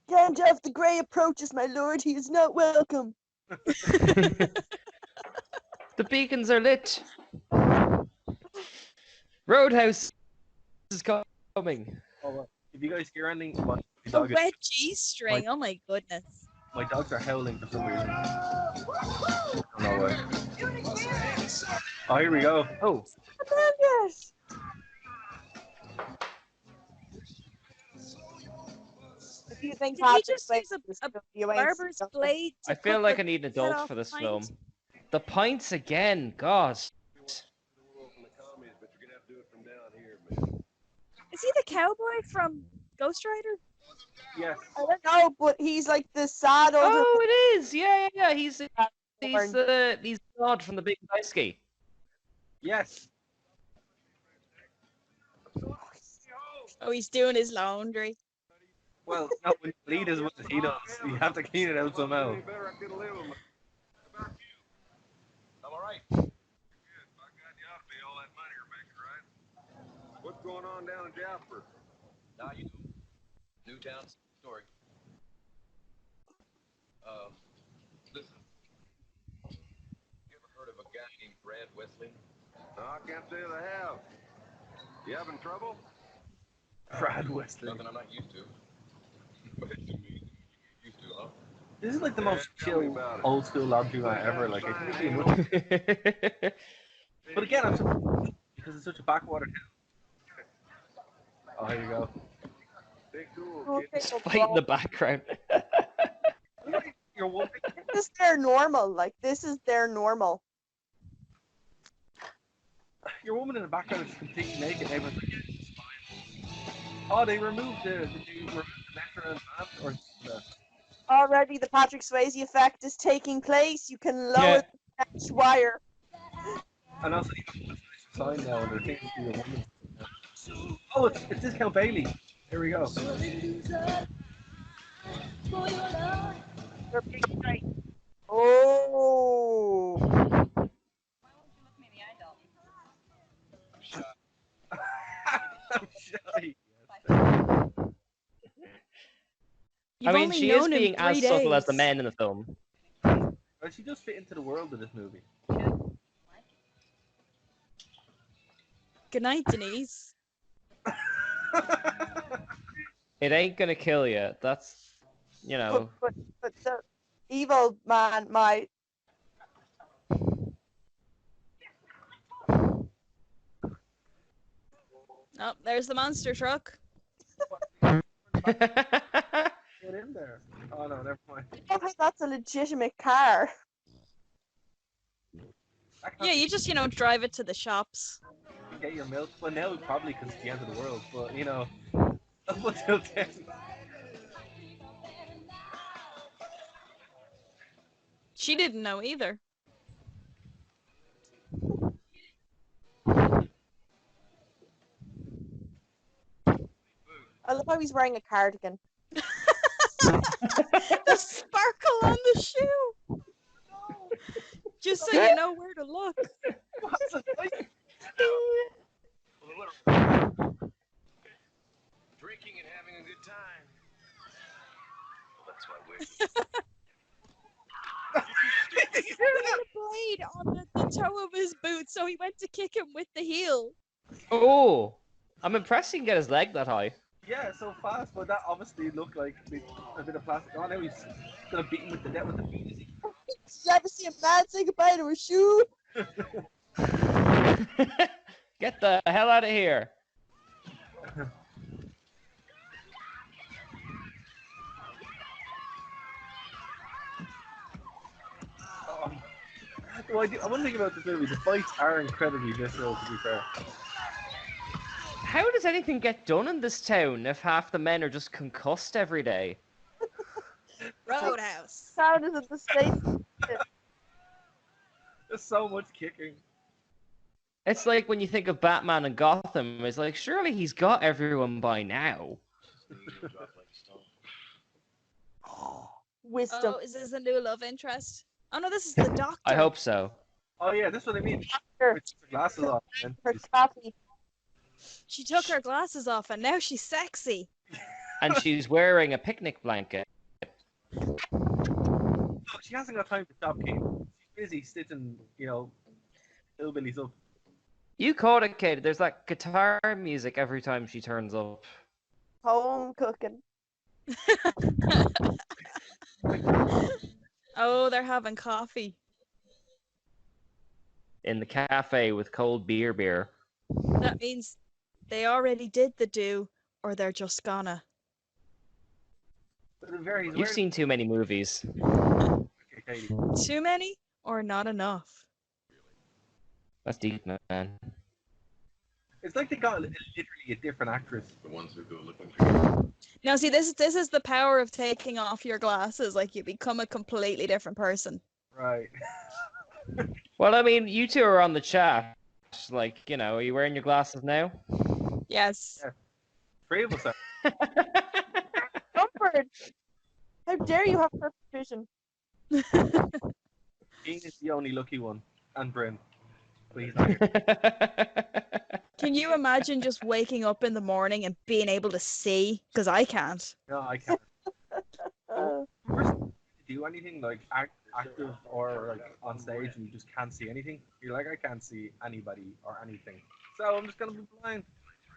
Gandalf the Grey approaches, my lord. He is not welcome. The beacons are lit. Roadhouse is coming. Oh, if you guys hear anything, my A dog wet G-string. Oh my goodness. my dogs are howling for some reason. No way. Oh, here we go. Oh, Yes. If you think Did he Patrick just use Swayze is a good, you ain't barber's seen nothing. blade to I feel cut like the I need an head adult off for this pint? film. The pints again, God. From the commies, but you're gonna have to do it from down here, man. Is he the cowboy from Ghost Rider? Yes. I don't know, but he's like the sad older Oh, it is. Yeah. He's man. he's God from the Big Ice Ski. Yes. Oh, he's doing his laundry. Well, no, when you bleed as much as he does, you have to clean it out somehow. Any better, I couldn't live with my... How about you? I'm all right. Good. By God, you ought to be all that money you're making, right? What's going on down in Jasper? Now you know. Newtown story. Listen. You ever heard of a guy named Brad Wesley? No, I can't say that I have. You having trouble? Brad Wesley. Nothing I'm not used to. But it's me. Used to, huh? This is like the most tell me chill, about it. old school laundry man ever. Like, I think it'd be much. But again, I'm surprised because it's such a backwater town. Oh, here you go. Stay cool, Oh, kid. okay, no Fight in the problem. background. You're one. This is their normal. Like, this is their normal. Your woman in the background is completely naked. And everyone's like, yeah, it's fine. Oh, they removed the. Did you remove the metro and map or the? Already, the Patrick Swayze effect is taking place. You can lower Yeah. the mesh wire. And also, you have to put a sign now, and they're thinking to your woman. Oh, it's Discount Bailey. Here we go. They're big right. Oh. I'm shy. You've I mean, only she is known him being 3 as subtle as the days. men in the film. Well, she does fit into the world of this movie. Good night, Denise. It ain't gonna kill you. That's, you know. But the evil man might. Oh, there's the monster truck. Get in there. Oh no, never mind. I don't think that's a legitimate car. Yeah, you just, drive it to the shops. Get your milk. Well, now probably because it's the end of the world. But up until then. She didn't know either. I love how he's wearing a cardigan. The sparkle on the shoe. Just so you know where to look. Drinking and having a good time. Well, that's why we're... He had a blade on the toe of his boot, so he went to kick him with the heel. Oh, I'm impressed he can get his leg that high. Yeah, so fast, but that obviously looked like a bit of plastic. Oh, now he's gonna beat him with the net with the feet. Did you ever see a man say goodbye to a shoe? Get the hell out of here. One thing about this movie, the fights are incredibly visceral, to be fair. How does anything get done in this town if half the men are just concussed every day? Roadhouse. Sound is at the States. There's so much kicking. It's like when you think of Batman and Gotham, it's like, surely he's got everyone by now. Wisdom. Oh, is this a new love interest? Oh no, this is the doctor. I hope so. Oh yeah, that's what I mean. Her, With the glasses on. And her coffee. She took her glasses off and now she's sexy. And she's wearing a picnic blanket. Look, she hasn't got time to stop, Kate. She's busy stitching, hillbillies up. You caught it, Kate. There's like guitar music every time she turns up. Home cooking. Oh, they're having coffee. In the cafe with cold beer. That means they already did the do, or they're just gonna. But he's You've wearing- seen too many movies. Okay, Katie. Too many or not enough? That's deep, man. It's like they got literally a different actress. The ones who go looking for Now, see, this is the power of taking off your glasses. Like, you become a completely different person. Right. Well, I mean, you two are on the chat. Like, are you wearing your glasses now? Yes. Yeah. 3 of us are. Comfort. How dare you have perfect vision? Ian is the only lucky one. And Bryn. But he's not here. Can you imagine just waking up in the morning and being able to see? Because I can't. No, I can't. Uh, Do anything like active or like on stage and you just can't see anything? You're like, I can't see anybody or anything. So I'm just gonna be blind.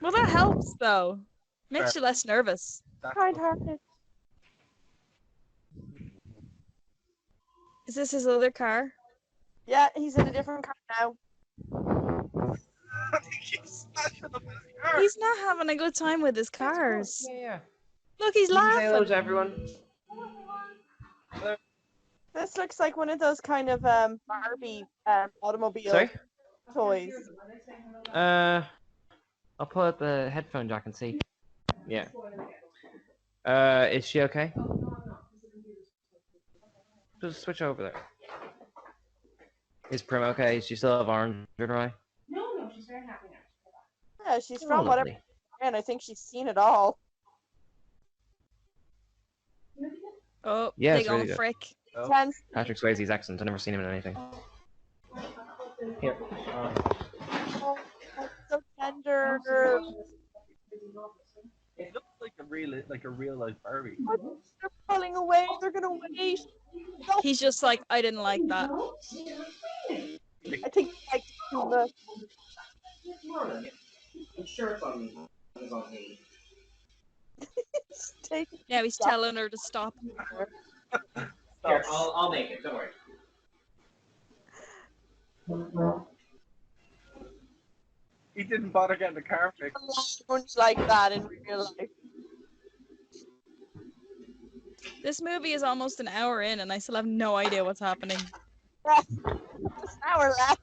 Well, that helps, though. Makes Fair. you less nervous. That's kind-hearted. Is this his other car? Yeah, he's in a different car now. He's smashing up his car. He's not having a good time with his cars. Yeah. Look, he's Say hello laughing. to everyone. This looks like one of those kind of Barbie automobile Sorry? toys. I'll pull out the headphone jack and see. Yeah. Is she okay? Just switch over there. Is Prim okay? Does she still have orange under her eye? No, she's very happy now. Yeah, she's from whatever, lovely. and I think she's seen it all. Oh, Yeah, big it's really old good. frick. Oh. Tense. Patrick Swayze's accent. I've never seen him in anything. Here. Oh, so tender. It looks like a real life Barbie. They're pulling away. They're gonna wait. No, He's just like, I didn't like that. I think like too much. I'm sure it's on me. It's on me. Take Now he's telling her to stop. Here, I'll make it. Don't worry. He didn't bother getting the car fixed. lunch like that in real life. This movie is almost an hour in, and I still have no idea what's happening. Just an hour left.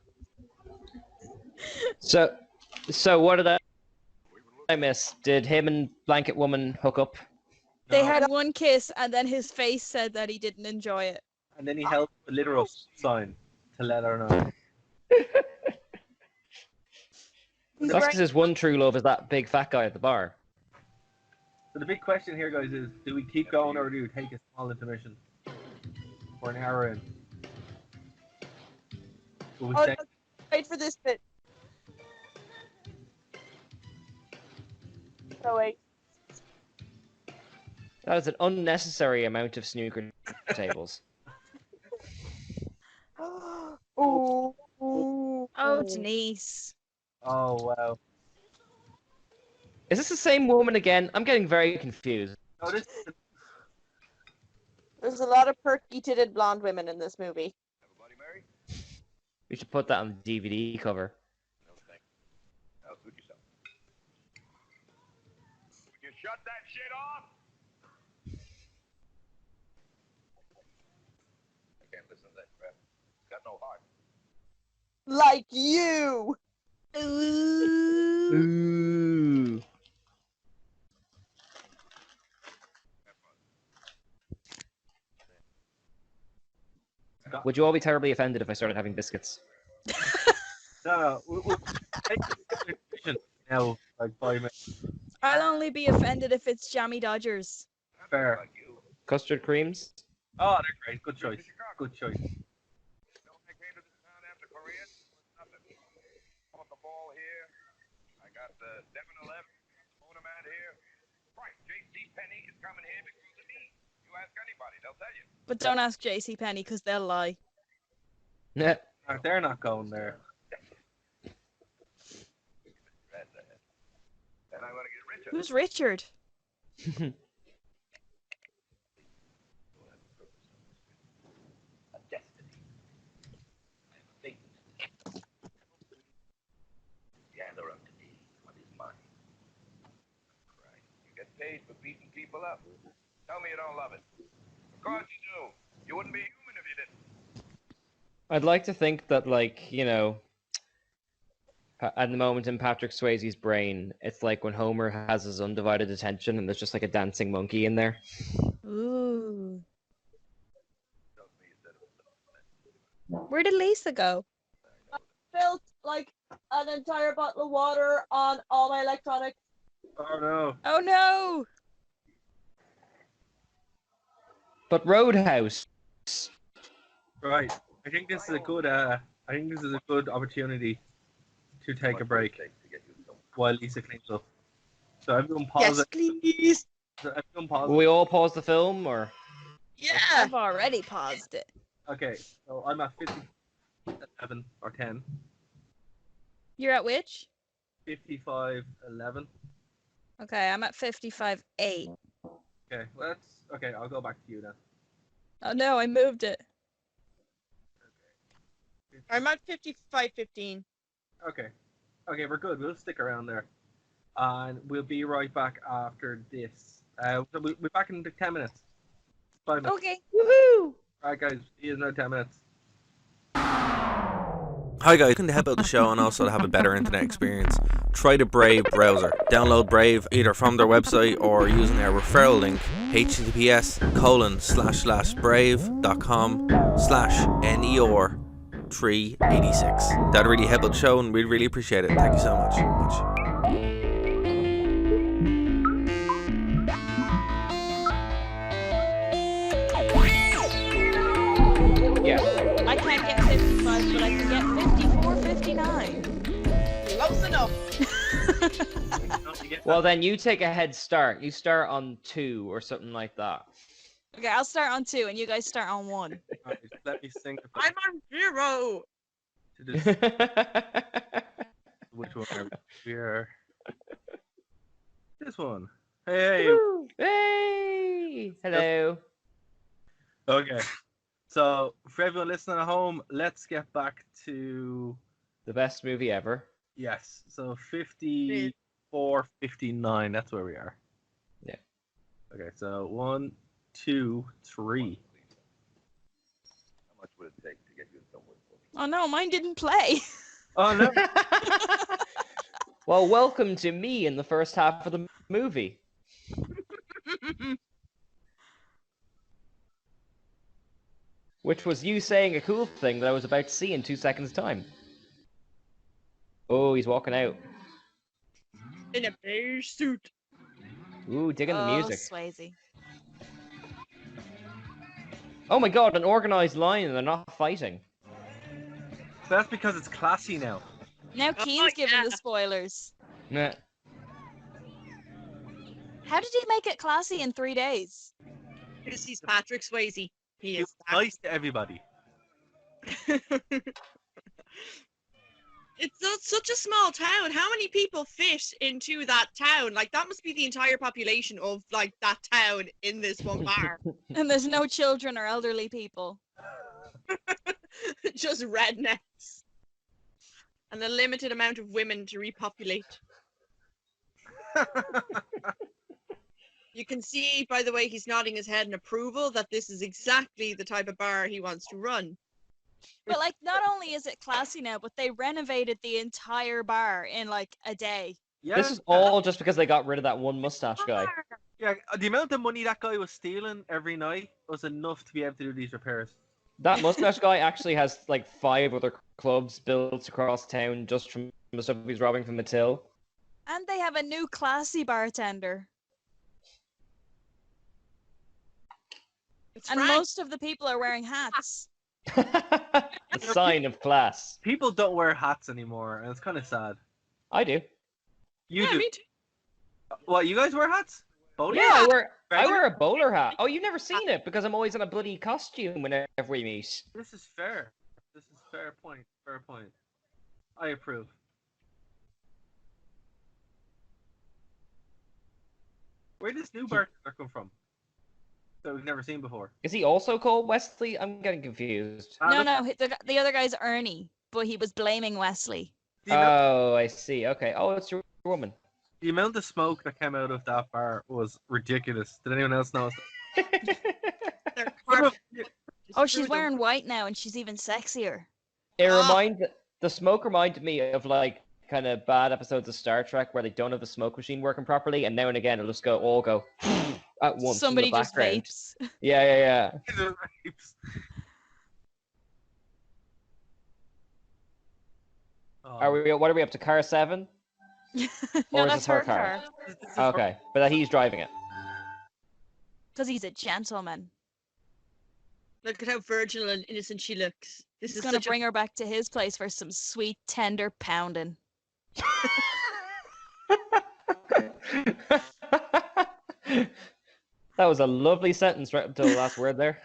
So what did I miss? Did him and Blanket Woman hook up? They No. had one kiss, and then his face said that he didn't enjoy it. And then he held the literal sign to let her know. He's That's wearing- because his one true love is that big fat guy at the bar. So the big question here, guys, is do we keep going or do we take a small intermission? We're an hour in. Will we Oh, stay? wait for this bit. So wait. That is an unnecessary amount of snooker tables. Ooh. Ooh. Oh, Denise. Oh, wow. Is this the same woman again? I'm getting very confused. No, this There's a lot of perky-titted blonde women in this movie. Everybody married? We should put that on the DVD cover. No, thank you. Now suit yourself. Would you shut that shit off? I can't listen to that crap. It's got no heart. Like you! Ooh. Ooh. Would you all be terribly offended if I started having biscuits? no. We'll take the intermission now, like 5 minutes. I'll only be offended if it's Jammy Dodgers. Fair. Like you. Custard creams? Oh, they're great. Good choice. Good choice. You know, I came to this town after Korea. got the 7-Eleven, the motor man here. Right, J.C. Penney is coming here because of me. You ask anybody, they'll tell you. But don't ask JC Penney because they'll lie. Yeah. They're not going there. And I'm going to get richer. Who's Richard? A destiny. I have a fate. Gather unto me what is mine. Right. You get paid for beating people up. Tell me you don't love it. Of course you do. You wouldn't be human if you didn't. I'd like to think that, like, you know, at the moment in Patrick Swayze's brain, it's like when Homer has his undivided attention and there's just like a dancing monkey in there. Ooh. Where did Lisa go? Spilled like an entire bottle of water on all my electronics. Oh no. Oh no! But Roadhouse. Right. I think this is a good. I think this is a good opportunity to take a break while Lisa cleans up. So everyone pause Yes, it. please. So everyone pause Will we all pause the film, or? Yeah. I've already paused it. it. Okay. So I'm at 57 or 10. You're at which? 55:11. Okay, I'm at 55.8. Okay. Well, that's okay. I'll go back to you then. Oh no, I moved it. I'm at 55:15. Okay. Okay, we're good. We'll stick around there. And we'll be right back after this. So we'll be back in 10 minutes. 5 minutes. Okay. Woohoo! Alright, guys. See you in another 10 minutes. Hi guys, looking to help out the show and also to have a better internet experience? Try the Brave browser. Download Brave either from their website or using their referral link https://brave.com/NER386. That'd really help out the show and we'd really appreciate it. Thank you so much. Yeah. I can't get 55, but I can get 54, 59. Close enough. Well, then you take a head start. You start on 2 or something like that. Okay, I'll start on 2 and you guys start on 1. Alright, let me sync I'm on 0. to this. Which one are we? We're this one. Hey. Hey! Hello. Okay. So for everyone listening at home, let's get back to The best movie ever. yes. So 54, 59. That's where we are. Yeah. Okay. So 1, 2, 3. How much would it take to get you somewhere? Oh no, mine didn't play. Oh no. Well, welcome to me in the first half of the movie. Which was you saying a cool thing that I was about to see in 2 seconds' time. Oh, he's walking out. In a beige suit. Ooh, digging the music. Swayze. Oh my god, an organized line and they're not fighting. That's because it's classy now. Now Keen's giving the spoilers. Nah. How did he make it classy in 3 days? Because he's Patrick Swayze. He It's is nice to everybody. It's not such a small town. How many people fit into that town? Like, that must be the entire population of, like, that town in this one bar. And there's no children or elderly people. Just rednecks. And a limited amount of women to repopulate. You can see, by the way, he's nodding his head in approval that this is exactly the type of bar he wants to run. But like, not only is it classy now, but they renovated the entire bar in like a day. Yeah. This is all just because they got rid of that one mustache guy. Yeah. The amount of money that guy was stealing every night was enough to be able to do these repairs. That mustache guy actually has like 5 other clubs built across town just from the stuff he's robbing from the till. And they have a new classy bartender. It's And Frank. most of the people are wearing hats. A sign of class. People don't wear hats anymore, and it's kind of sad. I do. You Yeah, do. me too. What? You guys wear hats? Bowler? Yeah, I wear Regular? a bowler hat. Oh, you've never seen it because I'm always in a bloody costume whenever we meet. This is fair. This is fair point. Fair point. I approve. Where does new bartender come from? That we've never seen before. Is he also called Wesley? I'm getting confused. No, the other guy's Ernie, but he was blaming Wesley. Oh, I see. Okay. Oh, it's your woman. The amount of smoke that came out of that bar was ridiculous. Did anyone else notice? They're carpet- Oh, she's wearing white now, and she's even sexier. The smoke reminded me of like kind of bad episodes of Star Trek where they don't have the smoke machine working properly, and now and again it'll just all go at once. Somebody in the just background. vapes. Yeah. What are we up to? Car 7? No, Or is that's it her her car? car. Okay, but he's driving it. Because he's a gentleman. Look at how virginal and innocent she looks. This He's is gonna such bring her back to his place for some sweet, tender pounding. That was a lovely sentence right up to the last word there.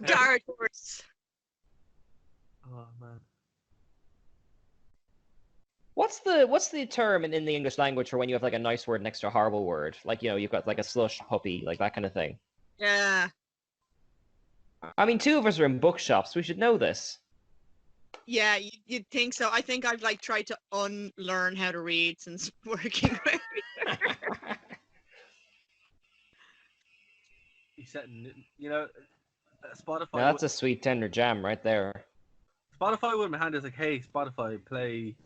Garage horse. Oh man. What's the term in the English language for when you have like a nice word next to a horrible word? Like, you know, you've got like a slush puppy, like that kind of thing. Yeah. I mean, two of us are in bookshops. We should know this. Yeah, you'd think so. I think I've like tried to unlearn how to read since working with You said, you know, Spotify. Now, that's a sweet tender jam right there. Spotify would my hand is like, hey, Spotify, play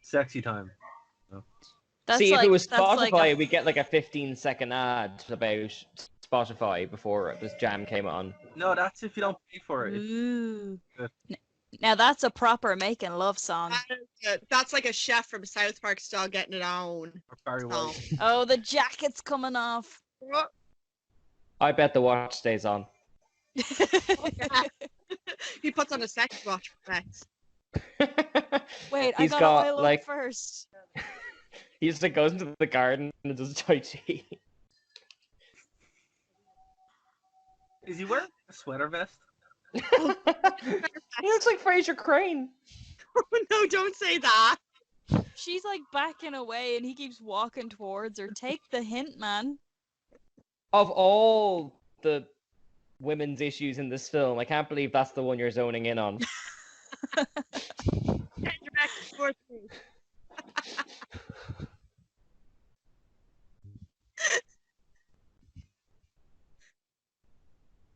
"Sexy Time." No. See, if it was Spotify, we get like a 15-second ad about Spotify before this jam came on. No, that's if you don't pay for it. Ooh. Now that's a proper making love song. That's like a chef from South Park style getting it on. Or Barry White. Oh, the jacket's coming off. I bet the watch stays on. He puts on a sex watch for sex. Wait, I He's gotta got, oil like- up first. He just like goes into the garden and does Tai Chi. Is he wearing a sweater vest? He looks like Fraser Crane. Oh, no, don't say that. She's like backing away and he keeps walking towards her. Take the hint, man. Of all the women's issues in this film, I can't believe that's the one you're zoning in on.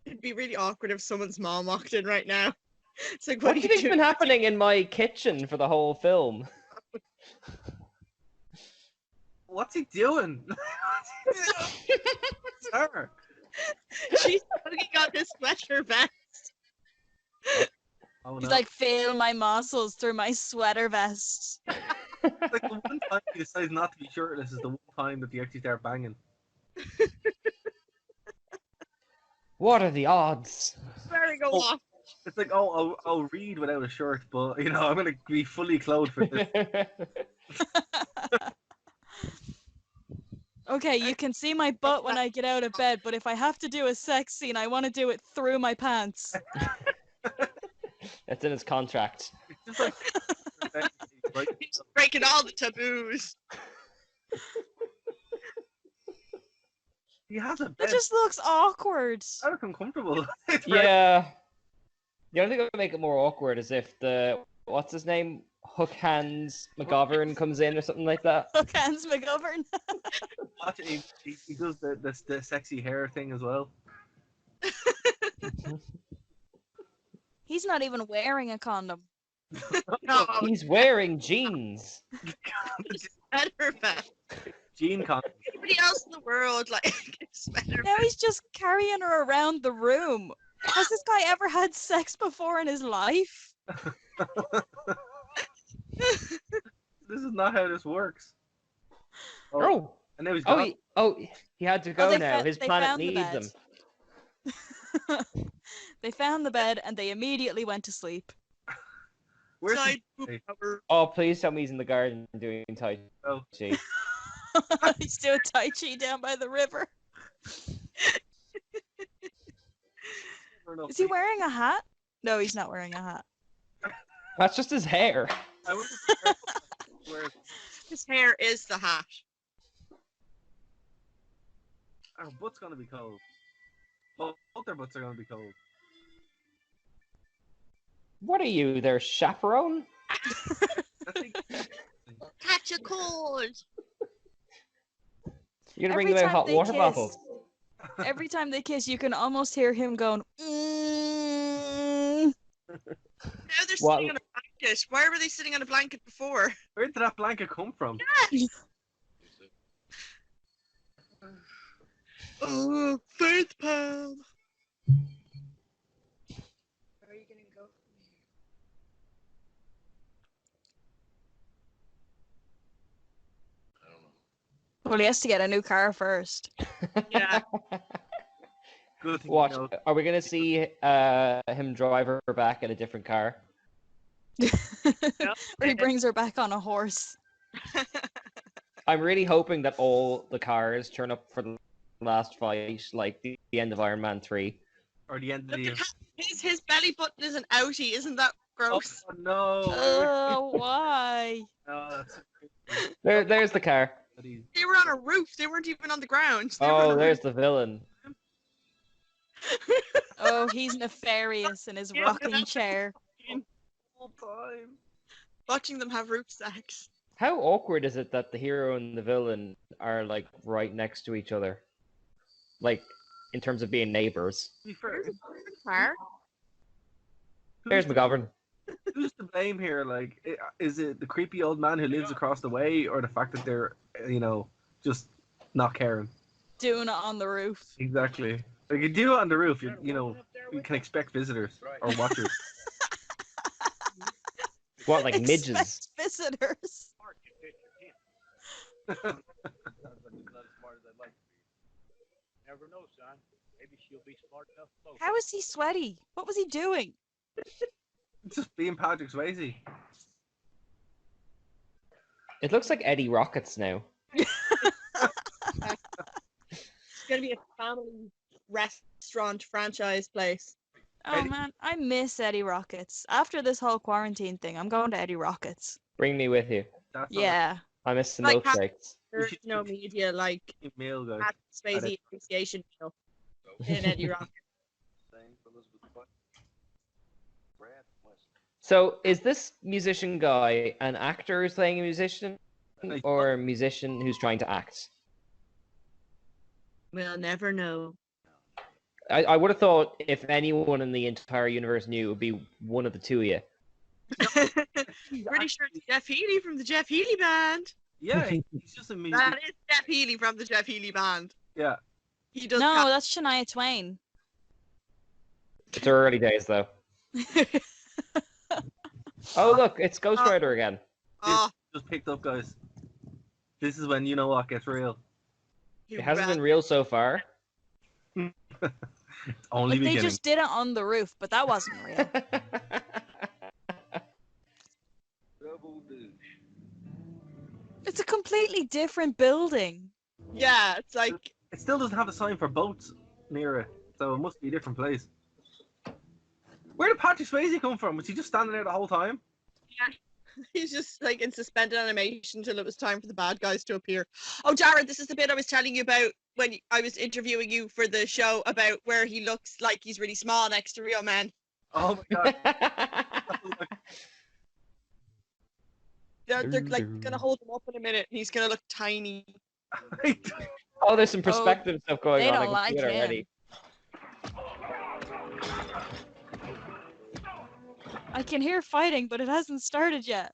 It'd be really awkward if someone's mom walked in right now. It's like, What what do are you you think's doing? been happening in my kitchen for the whole film? What's he doing? It's her. She's looking at this sweater vest. Oh, no. He's like, feel my muscles through my sweater vest. It's like the one time he decides not to be shirtless is the one time that they actually start banging. What are the odds? Very go Oh. off. It's like, oh, I'll read without a shirt, but you know, I'm gonna be fully clothed for this. Okay, you can see my butt when I get out of bed, but if I have to do a sex scene, I want to do it through my pants. It's in his contract. It's just like, He's breaking all the taboos. he has a It bed. just looks awkward. I look uncomfortable. Yeah. The only thing that would make it more awkward is if what's his name? Hook Hands McGovern comes in or something like that. Hook hands McGovern. Watch it, he does the sexy hair thing as well. He's not even wearing a condom. No, He's wearing jeans. sweater vest. Jean con. Anybody else in the world like sweater Now he's just carrying her around the room. Has this guy ever had sex before in his life? This is not how this works. Oh. And now he's gone. He had to go they now. His they planet found the needs bed. him. They found the bed and they immediately went to sleep. Where's Side he? boob cover. Oh, please tell me he's in the garden doing Tai Oh. Chi. He's doing Tai Chi down by the river. Is he wearing a hat? No, he's not wearing a hat. That's just his hair. I wonder where His hair is the hat. our butt's gonna be cold. Both their butts are gonna be cold. What are you, their chaperone? I think Catch a cold. You're gonna Every bring them out time hot they water kiss- bottles. Every time they kiss, you can almost hear him going. Mm. Now they're What- sitting on a blanket. Why were they sitting on a blanket before? where did that blanket come from? Oh, faith palm. Where are you gonna go from I don't know. Well, he has to get a new car first. here? Yeah. Good thing Watch. you know. Are we gonna see him drive her back in a different car? Or he brings her back on a horse. I'm really hoping that all the cars turn up for the last fight, like the end of Iron Man 3. Or the end of the. His belly button is an outie. Isn't that gross? Oh no! Oh, why? No, that's There's the car. They were on a roof. They weren't even on the ground. They were on Oh, a there's the villain. Oh, he's nefarious in his Yeah, rocking that's- chair. whole time. Watching them have roof sex. How awkward is it that the hero and the villain are like right next to each other? Like, in terms of being neighbors. To be fair, Car? There's McGovern. who's to blame here? Like, is it the creepy old man who lives across the way, or the fact that they're, just not caring? Doing it on the roof. Exactly. Like, you do it on the roof, you can expect visitors or watchers. What, like midges? Expect visitors. Sounds like she's not as smart as I'd like to be. Never know, son. Maybe she'll be smart enough. Both. How is he sweaty? What was he doing? Just being Patrick Swayze. It looks like Eddie Rockets now. It's gonna be a family restaurant franchise place. Oh Eddie- man, I miss Eddie Rockets. After this whole quarantine thing, I'm going to Eddie Rockets. Bring me with you. That's Yeah. I miss the Like, milkshakes. There's should- no media like a meal, guys. Pat Swayze appreciation meal in Eddie Rock. So, is this musician guy an actor who's playing a musician, Like- or a musician who's trying to act? We'll never know. I would have thought if anyone in the entire universe knew, it would be one of the two of you. Pretty sure it's Jeff Healy from the Jeff Healy Band. Yeah, he's just a That musician. is Jeff Healy from the Jeff Healy Band. Yeah. He does. No, that's Shania Twain. It's early days, though. Oh, look, it's Ghost Rider again. Oh, Just picked up, guys. This is when you know what gets real. you It hasn't rat. been real so far. It's only Like, they beginning. just did it on the roof, but that wasn't real. Double douche. It's a completely different building. Yeah, it's like It still doesn't have a sign for boats near it, so it must be a different place. Where did Patrick Swayze come from? Was he just standing there the whole time? he's just like in suspended animation until it was time for the bad guys to appear. Oh, Jared, this is the bit I was telling you about when I was interviewing you for the show about where he looks like he's really small next to real men. Oh my god. They're like gonna hold him up in a minute, and he's gonna look tiny. Oh, there's some perspective stuff going they on. don't I can see like it him. already. I can hear fighting, but it hasn't started yet.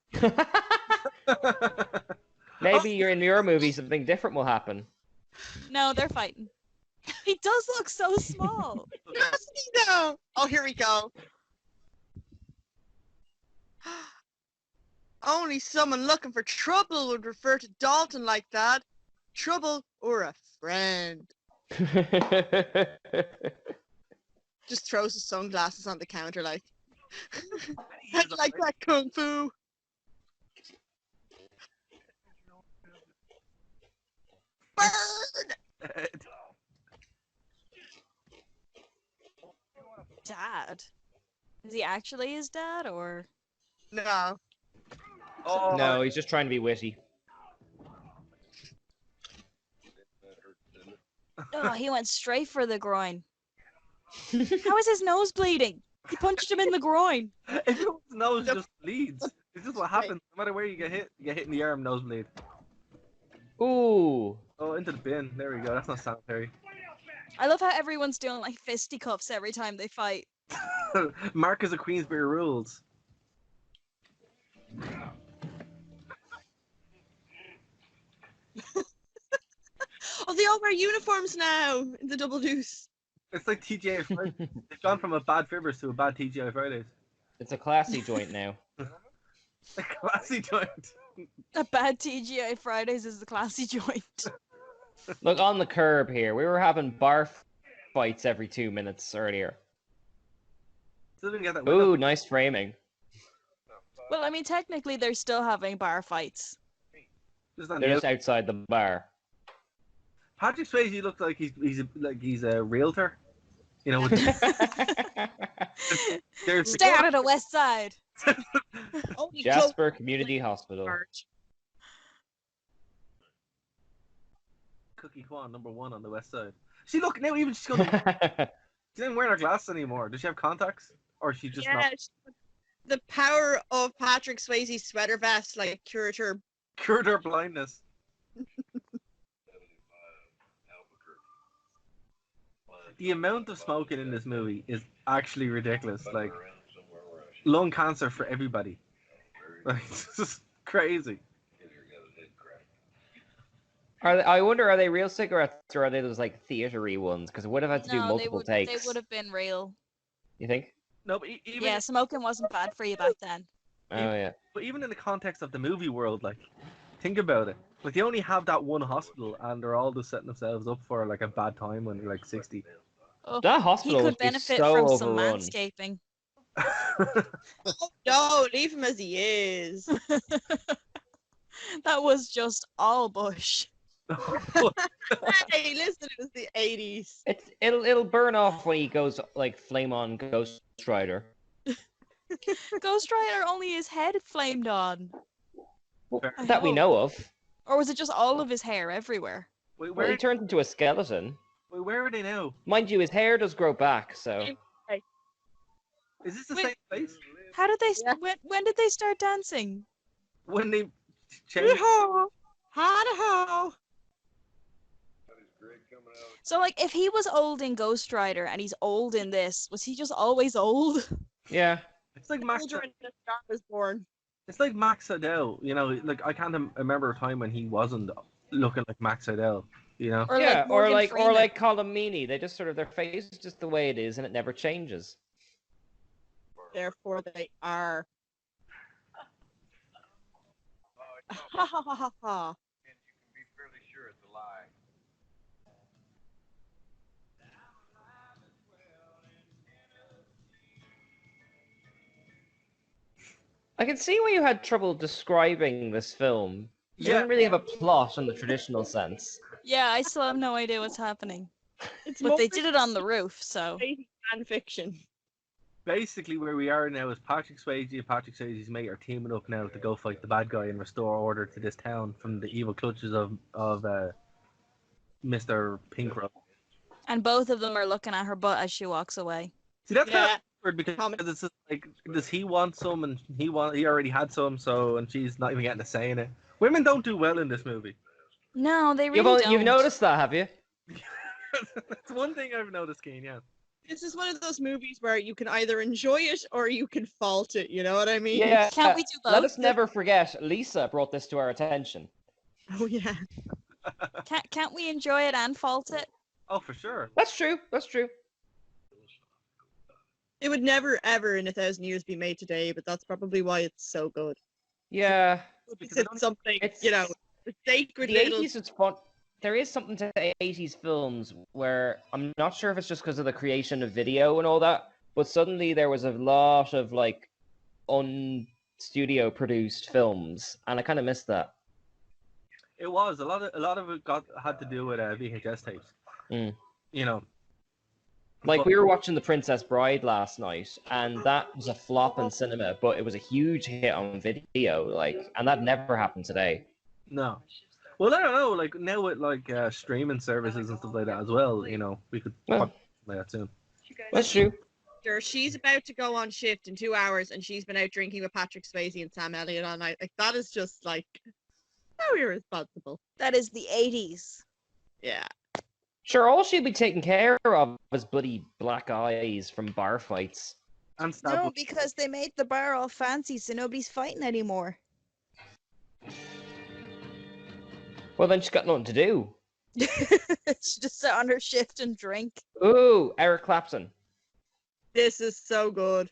Maybe you're in your movie, something different will happen. No, they're fighting. He does look so small. Doesn't he though? Oh, here we go. Only someone looking for trouble would refer to Dalton like that. Trouble or a friend. Just throws his sunglasses on the counter like, I like that kung fu. Bird! Dad. Is he actually his dad, or? No. Oh, No, he's just trying to be witty. Oh, he went straight for the groin. How is his nose bleeding? He punched him in the groin. if your nose just bleeds, it's just what happens. No matter where you get hit in the arm, nosebleed. Ooh. Oh, into the bin. There we go. That's not sanitary. I love how everyone's doing like fisticuffs every time they fight. Marcus of Queensberry rules. Oh, they all wear uniforms now in the Double Deuce. It's like TGI Fridays. They've gone from a bad Fibbers to a bad TGI Fridays. It's a classy joint now. A classy joint. A bad TGI Fridays is the classy joint. Look, on the curb here, we were having bar fights every 2 minutes earlier. Still didn't get that Ooh, window. nice framing. Well, I mean, technically they're still having bar fights. Just on They're the just outside the bar. Patrick Swayze looks like he's a realtor. You know, with there's Stay out of the West Side. Only Jasper Community Hospital. Cookie Kwan, #1 on the West Side. See, look now, even she's got she didn't wear her glasses anymore. Does she have contacts, or is she just not the power of Patrick Swayze's sweater vest like cured her. cured her blindness? The amount of smoking in this movie is actually ridiculous. Like lung cancer for everybody. Like it's just crazy. I wonder, are they real cigarettes or are they those like theatery ones? Because it would have had to do No, multiple takes. they would have been real. You think? No, but even Yeah, smoking wasn't bad for you back then. Oh yeah. but even in the context of the movie world, like think about it. Like they only have that one hospital, and they're all just setting themselves up for like a bad time when they're like 60. Oh, That he hospital could must be benefit so from some overrun. manscaping. No, leave him as he is. That was just all bush. Hey, listen, it was the 80s. It'll burn off when he goes like flame on Ghost Rider. Ghost Rider only his head flamed on. I That we hope. know of. Or was it just all of his hair everywhere? Wait, Well, he turns into a skeleton. where are they now? Mind you, his hair does grow back, so. Is this the Wait. same place? How did they? Yeah. When did they start dancing? When they changed? Ho, ho. So, like, if he was old in Ghost Rider and he's old in this, was he just always old? Yeah. It's like Max. Children that Star was born. It's like Max Adele. You know, like I can't remember a time when he wasn't looking like Max Adele. You know. Or Yeah, like Morgan or Freeman? like Colin Meaney. They just sort of, their face is just the way it is and it never changes. Therefore, they are. Ha ha ha ha ha. And you can be fairly sure it's a lie. I can see why you had trouble describing this film. It Yeah. doesn't really have a plot in the traditional sense. Yeah, I still have no idea what's happening. It's But they more did it on the roof, so. fan fiction. Basically, where we are now is Patrick Swayze and Patrick Swayze's mate are teaming up now to go fight the bad guy and restore order to this town from the evil clutches of Mr. Pinkrow. And both of them are looking at her butt as she walks away. See, that's kind Yeah. of weird because Comment. it's just like, does he want some and he already had some, so and she's not even getting a say in it. Women don't do well in this movie. No, they really don't. You've noticed that, have you? That's one thing I've noticed, Kane. Yeah. This is one of those movies where you can either enjoy it or you can fault it. You know what I mean? Yeah. Can't we do both? Let us never forget, Lisa brought this to our attention. Oh yeah. Can't we enjoy it and fault it? Oh, for sure. That's true. That's true. It would never ever in 1,000 years be made today, but that's probably why it's so good. Yeah. Because It's something, It's- you know, the sacred The little. 80s is fun. There is something to the 80s films where I'm not sure if it's just because of the creation of video and all that, but suddenly there was a lot of like studio produced films, and I kind of missed that. It was a lot of it had to do with VHS tapes. Mm. You know, Like but- we were watching The Princess Bride last night, and that was a flop in cinema, but it was a huge hit on video. Like, and that never happened today. No. Well, I don't know. Like now with like streaming services and stuff like that as well. You know, we could Yeah. probably play that soon. That's true. She's about to go on shift in 2 hours, and she's been out drinking with Patrick Swayze and Sam Elliott all night. Like that is just like so irresponsible. That is the 80s. Yeah. Sure, all she'd be taking care of is bloody black eyes from bar fights. And stab No, because they made the bar all fancy, so nobody's fighting anymore. Well, then she's got nothing to do. She just sit on her shift and drink. Ooh, Eric Clapton. This is so good.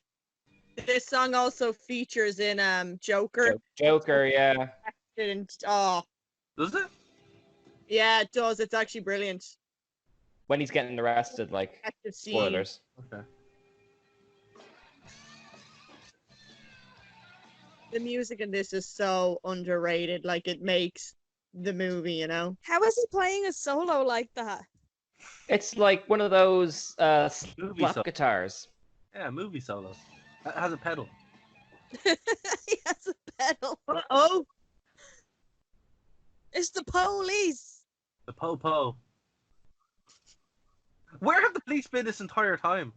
This song also features in Joker. Joker, yeah. And oh Does it? yeah, it does. It's actually brilliant. When he's getting arrested, like, Active scene. spoilers. Okay. The music in this is so underrated. Like it makes the movie, you know. How is he playing a solo like that? It's like one of those Movie slap song. guitars. Yeah, movie solo. It has a pedal. He has a pedal. Oh, It's the police. The po-po. Where have the police been this entire time?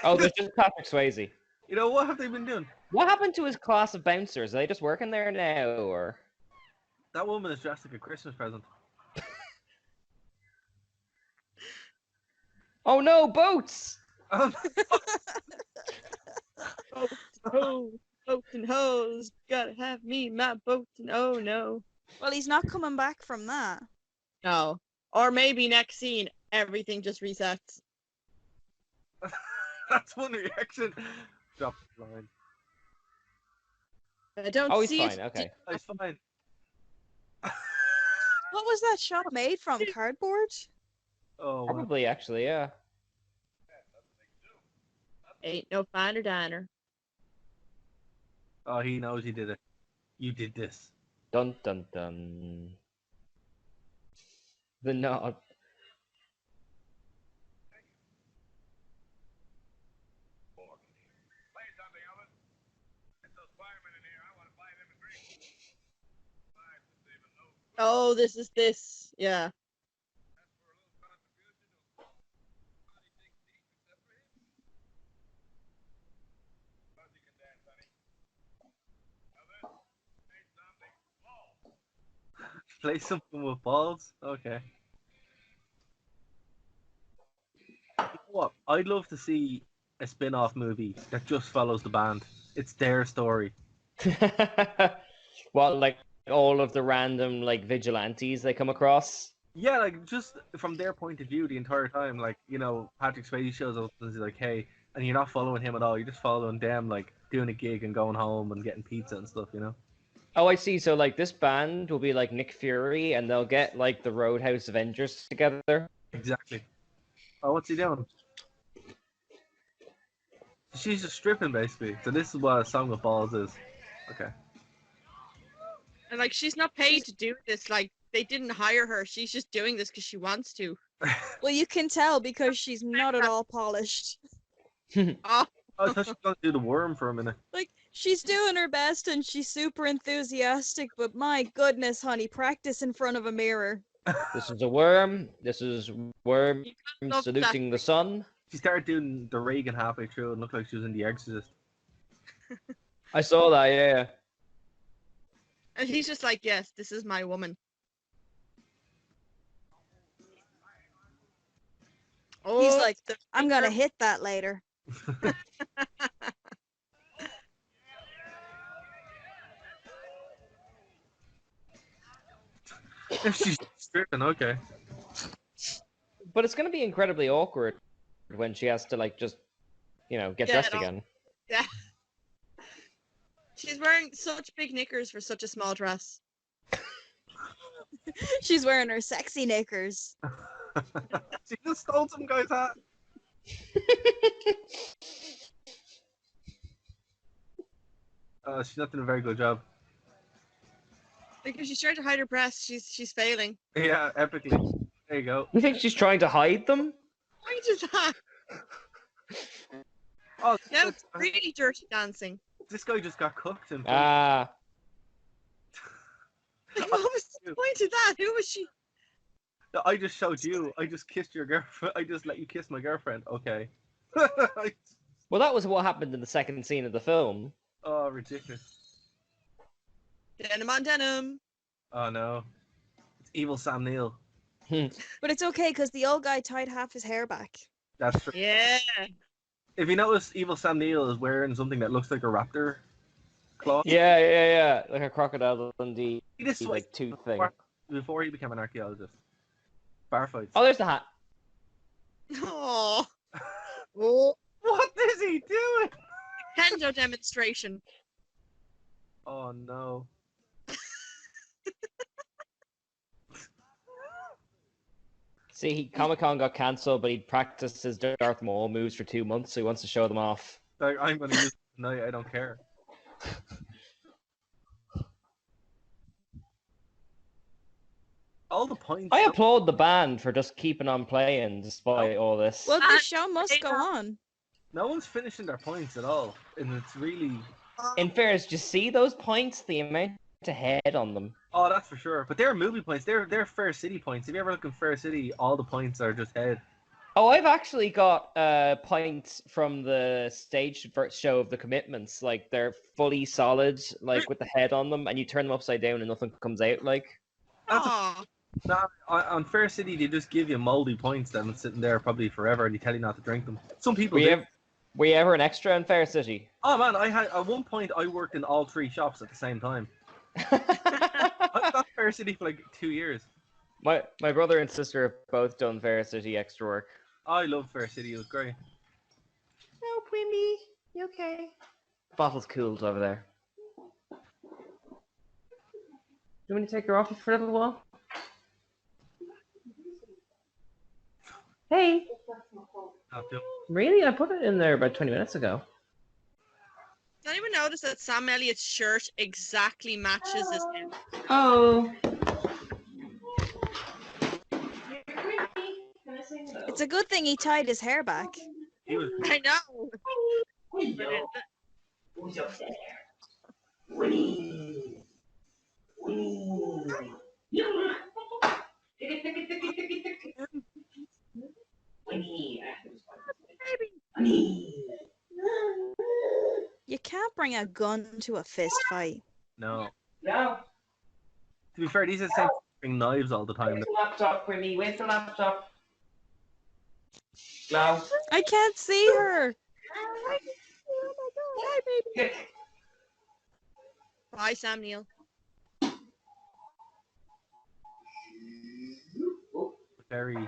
Oh, there's just Patrick Swayze. You know, what have they been doing? What happened to his class of bouncers? Are they just working there now, or? That woman is dressed like a Christmas present. Oh no, boats! oh, boats and hoes. Gotta have me, my boats and oh no. Well, he's not coming back from that. No. Or maybe next scene, everything just resets. That's one reaction. Drop the line. I don't Oh, he's see fine, it. okay. It's fine. What was that shot made from? Cardboard? Oh, wow. Probably, actually, yeah. Ain't no finer diner. Oh, he knows he did it. You did this. Dun dun dun. The nod. Oh, this is this. Yeah. Play something with balls? Okay. You know what? I'd love to see a spin-off movie that just follows the band. It's their story. What, like all of the random like vigilantes they come across? Yeah, like just from their point of view the entire time. Like, you know, Patrick Swayze shows up and he's like, hey, and you're not following him at all. You're just following them, like doing a gig and going home and getting pizza and stuff, you know? Oh, I see. So like this band will be like Nick Fury, and they'll get like the Roadhouse Avengers together. Exactly. Oh, what's he doing? She's just stripping, basically. So this is what a song with balls is. Okay. And like she's not paid to do this. Like they didn't hire her. She's just doing this because she wants to. Well, you can tell because she's not at all polished. Oh, I thought she was going to do the worm for a minute. Like, she's doing her best and she's super enthusiastic, but my goodness, honey, practice in front of a mirror. This is a worm. This is worm love saluting the sun. She started doing the Reagan halfway through and looked like she was in The Exorcist. I saw that. Yeah. and he's just like, yes, this is my woman. Oh, He's like, the I'm gonna finger- hit that later. She's stripping, okay. But it's gonna be incredibly awkward when she has to like just, you know, get Yeah, dressed no. again. Yeah. She's wearing such big knickers for such a small dress. She's wearing her sexy knickers. She just stole some guy's hat. She's not doing a very good job. Because she's trying to hide her breasts, she's failing. Yeah, epically. There you go. You think she's trying to hide them? Why does that? Oh, No, it's really dirty dancing. this guy just got cooked and Ah. Like, what was the point of that? Who was she? I just showed you. I just kissed your girlfriend. I just let you kiss my girlfriend. Okay. Well, that was what happened in the second scene of the film. Oh, ridiculous. Denim on denim. Oh no. It's evil Sam Neill. But it's okay because the old guy tied half his hair back. That's true. Yeah. If you notice, evil Sam Neill is wearing something that looks like a raptor claw. Yeah. Like a crocodile Dundee He just like tooth thing. before he became an archaeologist. Bar fights. Oh, there's the hat. Oh. What is he doing? Kendo demonstration. Oh no. See, Comic-Con got cancelled, but he'd practiced his Darth Maul moves for 2 months, so he wants to show them off. Like, I'm gonna use it tonight. I don't care. All the points. I applaud the band for just keeping on playing despite all this. Well, the show must go on. No one's finishing their points at all, and it's really. In fairness, do you see those points? The amount of head on them. Oh, that's for sure. But they're movie points. They're Fair City points. If you ever look in Fair City, all the points are just head. Oh, I've actually got points from the stage show of The Commitments. Like, they're fully solid, like, with the head on them, and you turn them upside down and nothing comes out, like. Aw. No, on Fair City, they just give you moldy points that have been sitting there probably forever, and they tell you not to drink them. Some people do. Were you ever an extra in Fair City? Oh man, I had at one point I worked in all three shops at the same time. I got Fair City for like 2 years. My brother and sister have both done Fair City extra work. I love Fair City. It was great. No, Quimby, you okay? Bottle's cooled over there. Do you want me to take her off for a little while? Hey. Really? I put it in there about 20 minutes ago. Did anyone notice that Sam Elliott's shirt exactly matches his hair? Oh. It's a good thing he tied his hair back. I know. Who's up there? Winnie. Winnie. You can't bring a gun to a fist fight. No. No. To be fair, these are the same bring knives all the time. Where's the laptop, Quimmy? Where's the laptop? No. I can't see her. Hi, baby. Bye, Sam Neill. Very.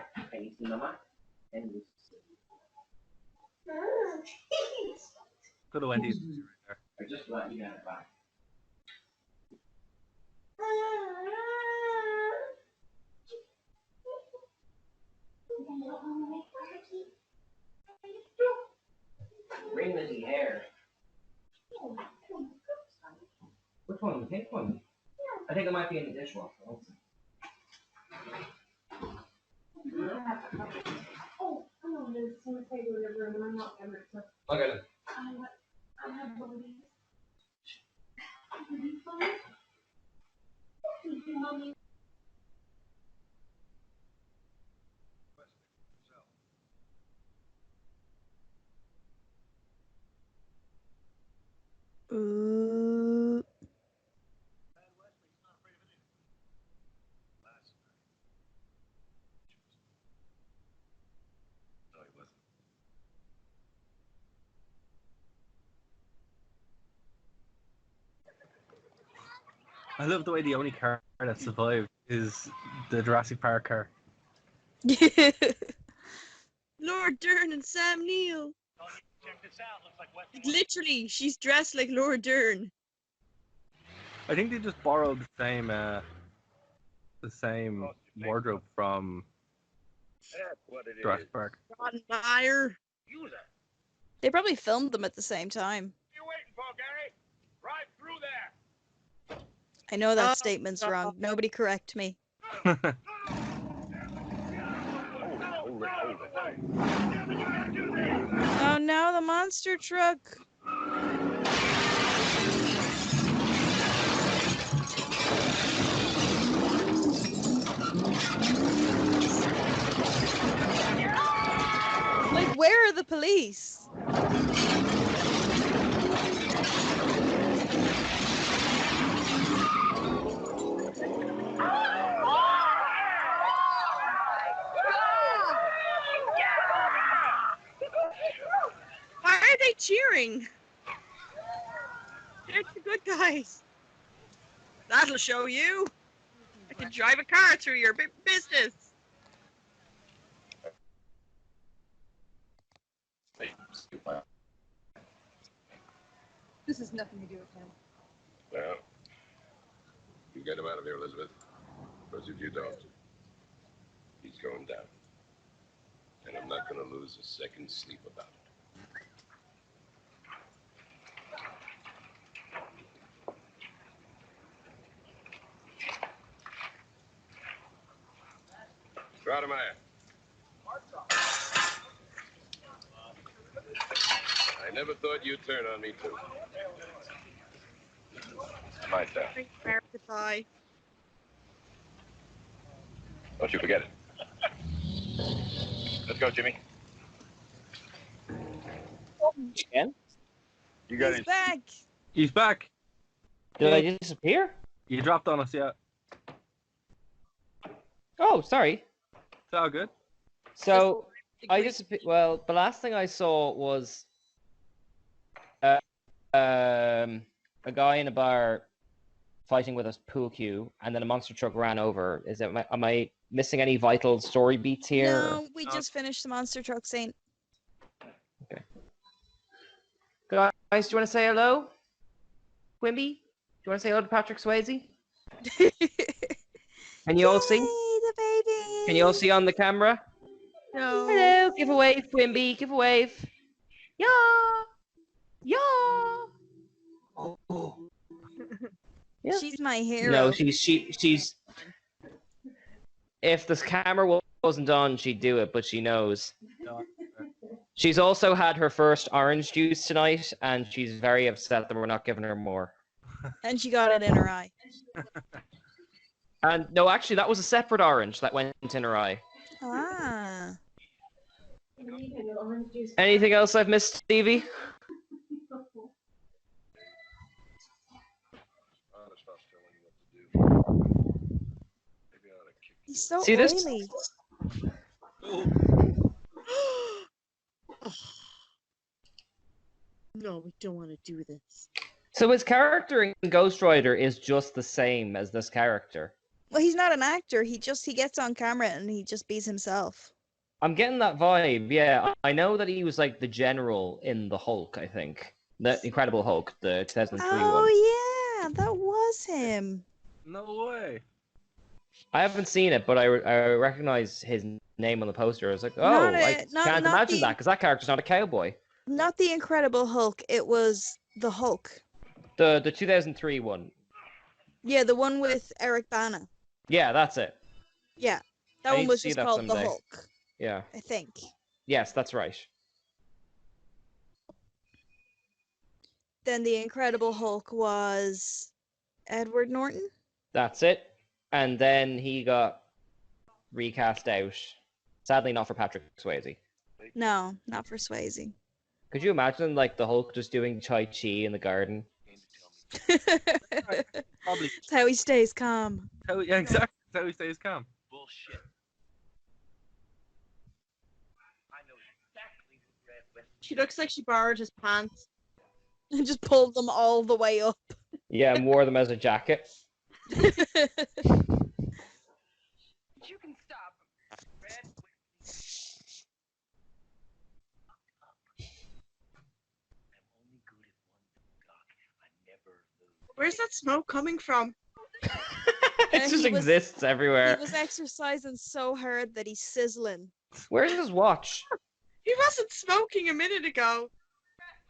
Could have went easy right I just let you get it back. Bring the hair. Which one? The pink one? I think it might be in the dishwasher. Oh, I know there's some table in the room and I'm not going to. Okay. I have one of these. Would you find? Mommy. Ooh. No, he wasn't. I love the way the only car that survived is the Jurassic Park car. Lord Dern and Sam Neill. Check this out. Looks like West. Literally, she's dressed like Laura Dern. I think they just borrowed the same wardrobe from That's what it is. Jurassic Park. Ron Meyer. User. They probably filmed them at the same time. You waiting for, Gary? Right through. I know that Oh, statement's God. wrong. Nobody correct me. Hold it. Oh no, the monster truck. Like, where are the police? Why are they cheering? They're the good guys. That'll show you. I can drive a car through your business. This has nothing to do with him. Well, you get him out of here, Elizabeth. Because if you don't, he's going down. And I'm not going to lose a second's sleep about it. Rademacher. I never thought you'd turn on me, too. My turn. America pie. Don't you forget it. Let's go, Jimmy. Again? You got He's it. back. He's back. Did I disappear? You dropped on us, yeah. Oh, sorry. It's all good. So I disappeared. Well, the last thing I saw was a guy in a bar fighting with a pool cue, and then a monster truck ran over. Am I missing any vital story beats here? No, we just finished the monster truck scene. Okay. Guys, do you want to say hello? Quimby? Do you want to say hello to Patrick Swayze? Can you all see? The baby. Can you all see on the camera? No. Hello, give a wave, Quimby, give a wave. Yeah, yeah. Yeah. She's my hero. No, she's. If this camera wasn't on, she'd do it, but she knows. She's also had her first orange juice tonight, and she's very upset that we're not giving her more. And she got it in her eye. And no, actually, that was a separate orange that went in her eye. Ah. Anything else I've missed, Stevie? He's so See this? oily. No, we don't want to do this. So his character in Ghost Rider is just the same as this character. Well, he's not an actor. He gets on camera and he just beats himself. I'm getting that vibe, yeah. I know that he was like the general in the Hulk, I think. The Incredible Hulk, the 2003 one. Oh, yeah, that was him. No way. I haven't seen it, but I recognize his name on the poster. I was like, oh, I can't imagine that, because that character's not a cowboy. Not the Incredible Hulk, it was the Hulk. The 2003 one. Yeah, the one with Eric Bana. Yeah, that's it. Yeah, I that need one to was see just that called the someday. Hulk, Yeah. I think. Yes, that's right. Then the Incredible Hulk was Edward Norton. That's it. And then he got recast out. Sadly, not for Patrick Swayze. No, not for Swayze. Could you imagine, like, the Hulk just doing Tai Chi in the garden? Probably. That's how he stays calm. Yeah, exactly. That's how he stays calm. Bullshit. She looks like she borrowed his pants. And just pulled them all the way up. Yeah, and wore them as a jacket. You can stop him. Red. Where's that smoke coming from? It just exists everywhere. He was exercising so hard that he's sizzling. Where's his watch? He wasn't smoking a minute ago.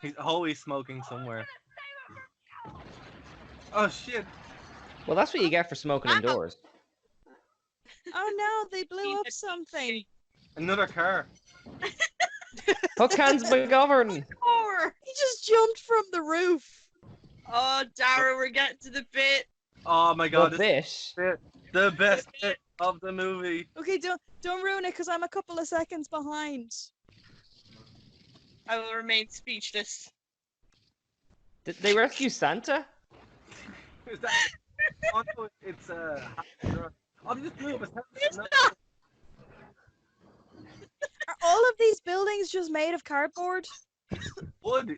He's always smoking somewhere. Oh shit. Well, that's what you get for smoking indoors. Oh no, they blew up something. Another car. Hook hands McGovern. He just jumped from the roof. Oh, Dara, we're getting to the bit. Oh my god, The this fish. the best bit of the movie. Okay, don't ruin it, because I'm a couple of seconds behind. I will remain speechless. Did they rescue Santa? Is that? Oh no, it's oh, they just blew up his house. It's No. not. Are all of these buildings just made of cardboard Wood.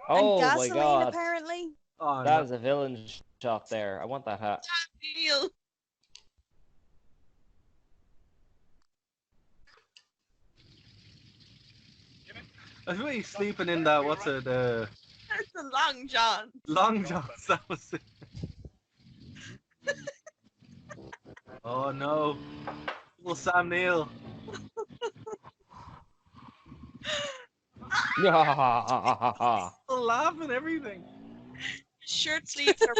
Oh and my gasoline? god. Apparently. Oh, That no. is a villain shot there. I want that hat. Deal. I was really sleeping in that. What's it? That's a long John. Long Johns. That was it. Oh no. Little Sam Neill. Still laughing everything. Shirt sleeves are.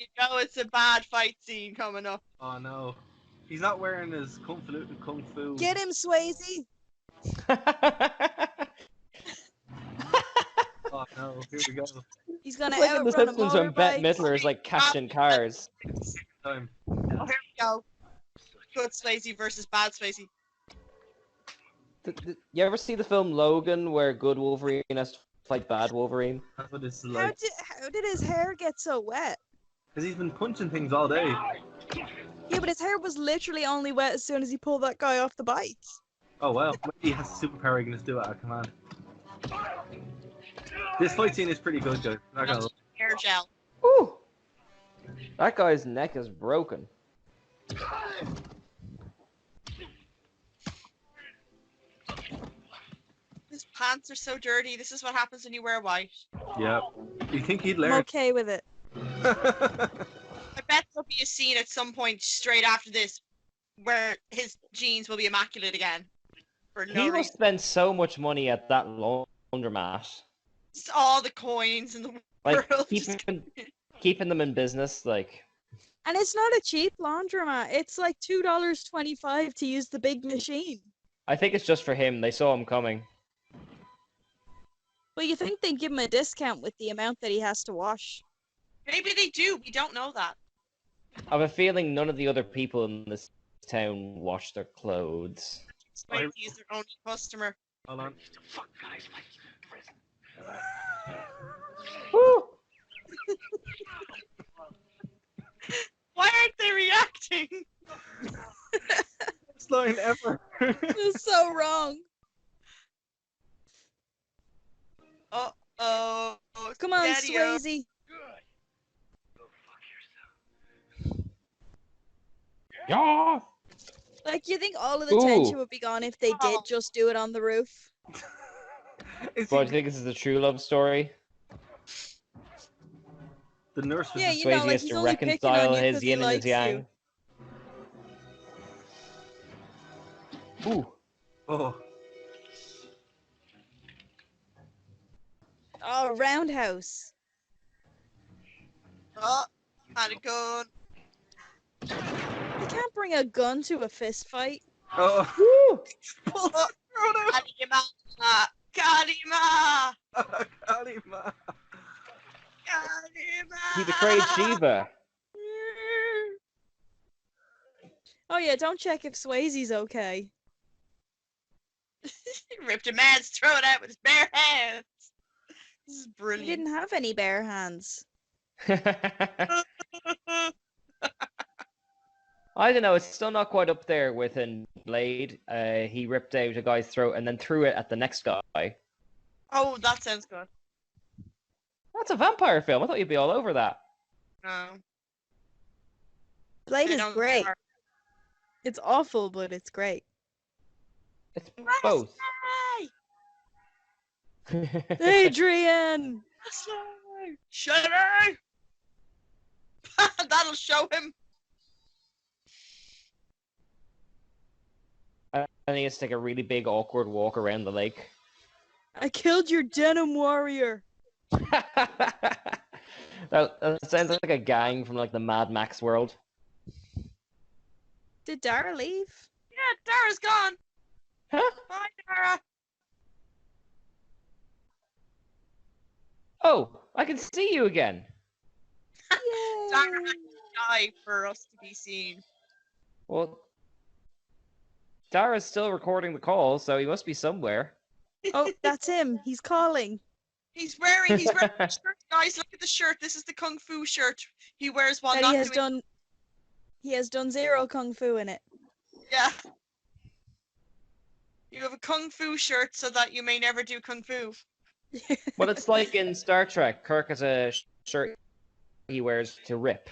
You know it's a bad fight scene coming up. Oh no. He's not wearing his kung fu. Get him, Swayze. Oh no. Here we go. He's gonna It's like in The outrun a Simpsons when Bette motorbike. Midler is like catching cars. Time. Oh, here we go. Good Swayze versus bad Swayze. You ever see the film Logan where good Wolverine has to fight bad Wolverine? That's what this is How like. did his hair get so wet? Because he's been punching things all day. Yeah, but his hair was literally only wet as soon as he pulled that guy off the bike. Oh well. Maybe he has a superpower. He can just do it at command. This fight scene is pretty good, guys. Not gonna lie. Hair gel. Ooh! That guy's neck is broken. His pants are so dirty. This is what happens when you wear white. Yeah. You think he'd I'm learn? okay with it. I bet there'll be a scene at some point straight after this where his jeans will be immaculate again. For no He will reason. spend so much money at that laundromat. Just all the coins in the Like, world. just- keeping them in business, like... And it's not a cheap laundromat. It's like $2.25 to use the big machine. I think it's just for him. They saw him coming. Well, you think they'd give him a discount with the amount that he has to wash. Maybe they do. We don't know that. I have a feeling none of the other people in this town wash their clothes. Swayze is their only customer. Hold on. Woo! Why aren't they reacting? Best line ever. It's so wrong. Uh-oh. Come on, Daddy-o. Swayze. Yeah! Like, you think all of the Ooh. tension would be gone if they did Oh. just do it on the roof? Is But I he, think this is a true love story. the nurse was Yeah, just you know, Swayze like, has he's to only picking reconcile on you his 'cause he yin and his likes you. yang. Ooh. Oh, Oh, Roundhouse. Oh, had a gun. You can't bring a gun to a fist fight. oh. Woo! Pull that throat out. Kalima! Kalima! Kalima. Kalima! He betrayed Shiva. Oh yeah, don't check if Swayze's okay. He ripped a man's throat out with his bare hands. This is He brilliant. didn't have any bare hands. I don't know, it's still not quite up there with in Blade. He ripped out a guy's throat and then threw it at the next guy. Oh, that sounds good. That's a vampire film. I thought you'd be all over that. No. Blade They is don't great. care. It's awful, but it's great. It's both. Adrian! Shut up! That'll show him. And he has to take a really big, awkward walk around the lake. I killed your denim warrior. That sounds like a gang from like the Mad Max world. Did Dara leave? Yeah, Dara's gone. Huh? Bye, Dara. Oh, I can see you again. Dara had to die for us to be seen. Well, Dara's still recording the call, so he must be somewhere. Oh, that's him. He's calling. He's wearing a shirt, guys. Look at the shirt. This is the Kung Fu shirt he wears while That not he has doing. done. He has done 0 kung fu in it. Yeah. You have a Kung Fu shirt so that you may never do Kung Fu. Well, it's like in Star Trek. Kirk has a shirt he wears to rip.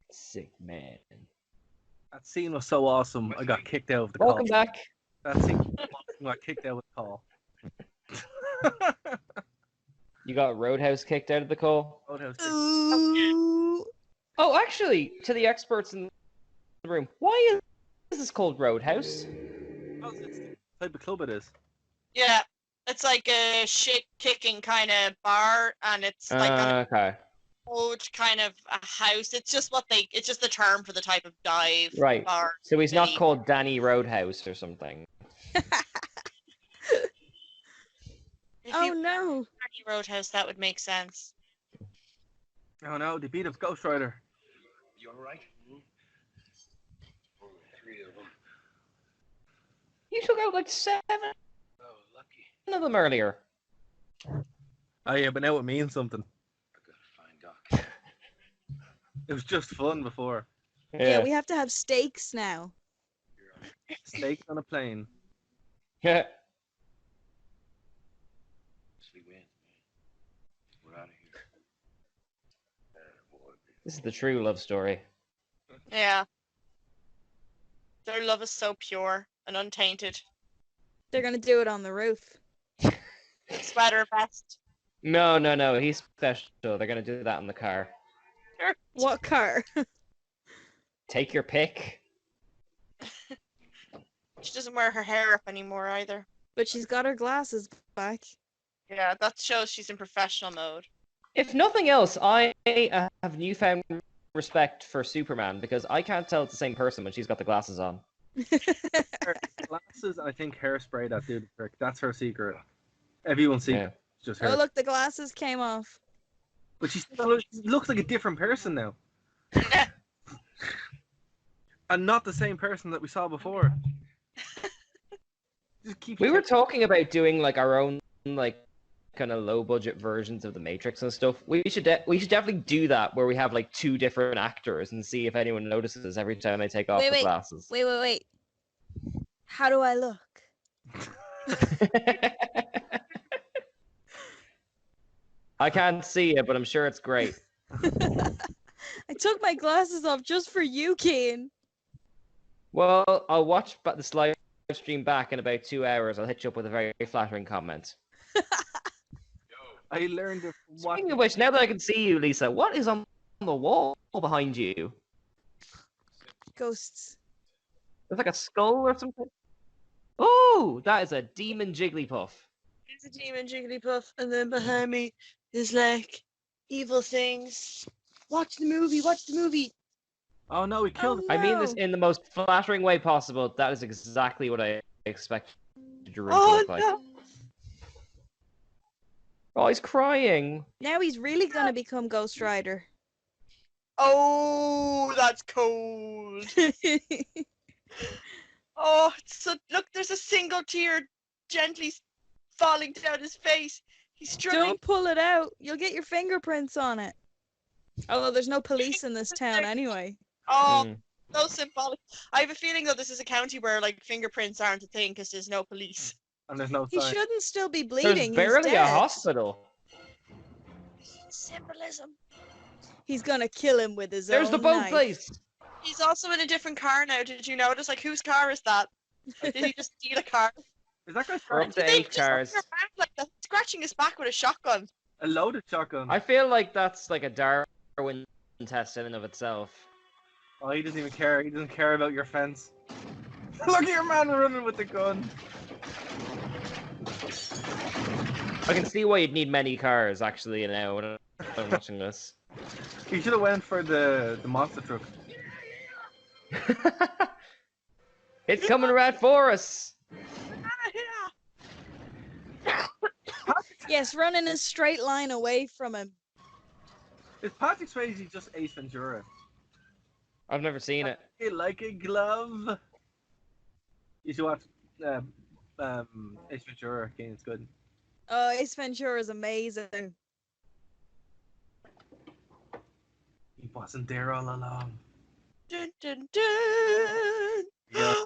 Sick man. That scene was so awesome. I got kicked out of the Welcome call. back. That scene was awesome. I got kicked out of the call. You got Roadhouse kicked out of the call? Roadhouse. Ooh. Oh, actually, to the experts in the room, why is this called Roadhouse? It's the type of club it is. Yeah, it's like a shit-kicking kind of bar, and it's like on Okay. a road kind of a house. It's just it's just the term for the type of dive Right. bar. So he's not city. called Danny Roadhouse or something. If Oh you no. Danny Roadhouse, that would make sense. Oh no, they beat up Ghost Rider. You all right? Only 3 of them. You took out like 7 Oh, lucky. of them earlier. Oh yeah, but now it means something. I gotta find Doc. It was just fun before. Yeah, we have to have stakes now. You're on it. Snakes on a plane. Yeah. We win, man. We're out of here. Boy. This is the true love story. Yeah. Their love is so pure and untainted. They're gonna do it on the roof. Sweater vest. No, he's special. They're gonna do that in the car. What car? Take your pick. She doesn't wear her hair up anymore either. But she's got her glasses back. Yeah, that shows she's in professional mode. If nothing else, I have newfound respect for Superman because I can't tell it's the same person when she's got the glasses on. Her glasses, I think hairspray that did the trick. That's her secret. Everyone's secret. Yeah. It's just her. Oh look, the glasses came off. But she still looks like a different person now. And not the same person that we saw before. Just keep We were talking about doing like our own like kind of low budget versions of the Matrix and stuff. We should definitely do that where we have like 2 different actors and see if anyone notices every time they take off the glasses. Wait. How do I look? I can't see it, but I'm sure it's great. I took my glasses off just for you, Kane. Well, I'll watch this live stream back in about 2 hours. I'll hit you up with a very flattering comment. I learned it from Speaking of which, now that I can see you, Lisa, what is on the wall behind you? Ghosts. There's like a skull or something. Oh, that is a demon Jigglypuff. There's a demon Jigglypuff, and then behind me is like evil things. Watch the movie. Oh no, he killed him. I mean this No. in the most flattering way possible. That is exactly what I expected your room to Oh look like. no! Oh, he's crying. Now he's really gonna become Ghost Rider. Oh, that's cold. Oh, so look, there's a single tear gently falling down his face. He's struggling. Don't pull it out. You'll get your fingerprints on it. Although there's no police in this town anyway. Oh, Mm. so symbolic. I have a feeling though this is a county where like fingerprints aren't a thing because there's no police. And there's no He sign. shouldn't still be There's bleeding. barely He's a dead. hospital. Symbolism. He's gonna kill him with his There's own the boat knife. place. He's also in a different car now. Did you notice? Like, whose car is that? Like, did he just steal a car? Is that guy We're up starting to They 8 just cars. walk around like that, scratching his back with a shotgun. a loaded shotgun? I feel like that's like a Darwin test in and of itself. Oh, he doesn't even care. He doesn't care about your fence. Look at your man running with the gun. I can see why you'd need many cars, actually, now when I'm watching this. You should have went for the monster truck. It's coming right for us! Yes, run in a straight line away from him. Is Patrick Swayze just Ace Ventura? I've never seen it. Hey, like a glove. You should watch Ace Ventura again. It's good. Oh, Ace Ventura is amazing. He wasn't there all along. Dun, dun, dun. Yeah.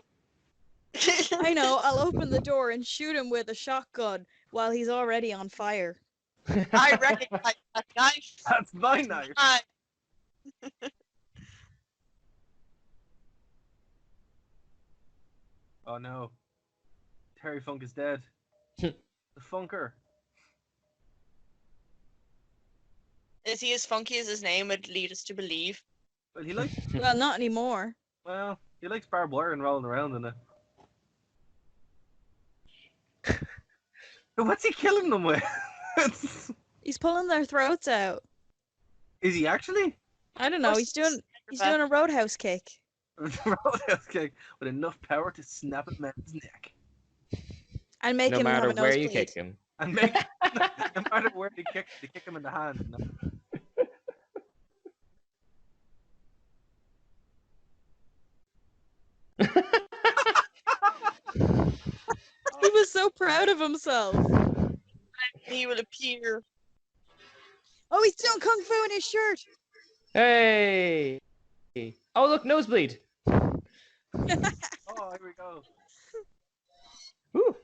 I know, I'll open the door and shoot him with a shotgun while he's already on fire. I recognize that knife. That's my knife. Oh no. Terry Funk is dead. The Funker. Is he as funky as his name would lead us to believe? Well, he likes. Well, not anymore. Well, he likes barbed wire and rolling around in it. What's he killing them with? He's pulling their throats out. Is he actually? I don't know. He's doing a roadhouse kick. Roadhouse kick with enough power to snap a man's neck. And make No him have matter a where nosebleed. you kick him. And make no matter where they kick him in the hand. He was so proud of himself. He will appear. Oh, he's doing kung fu in his shirt. Hey! Oh, look, nosebleed. Oh, here we go. Woo.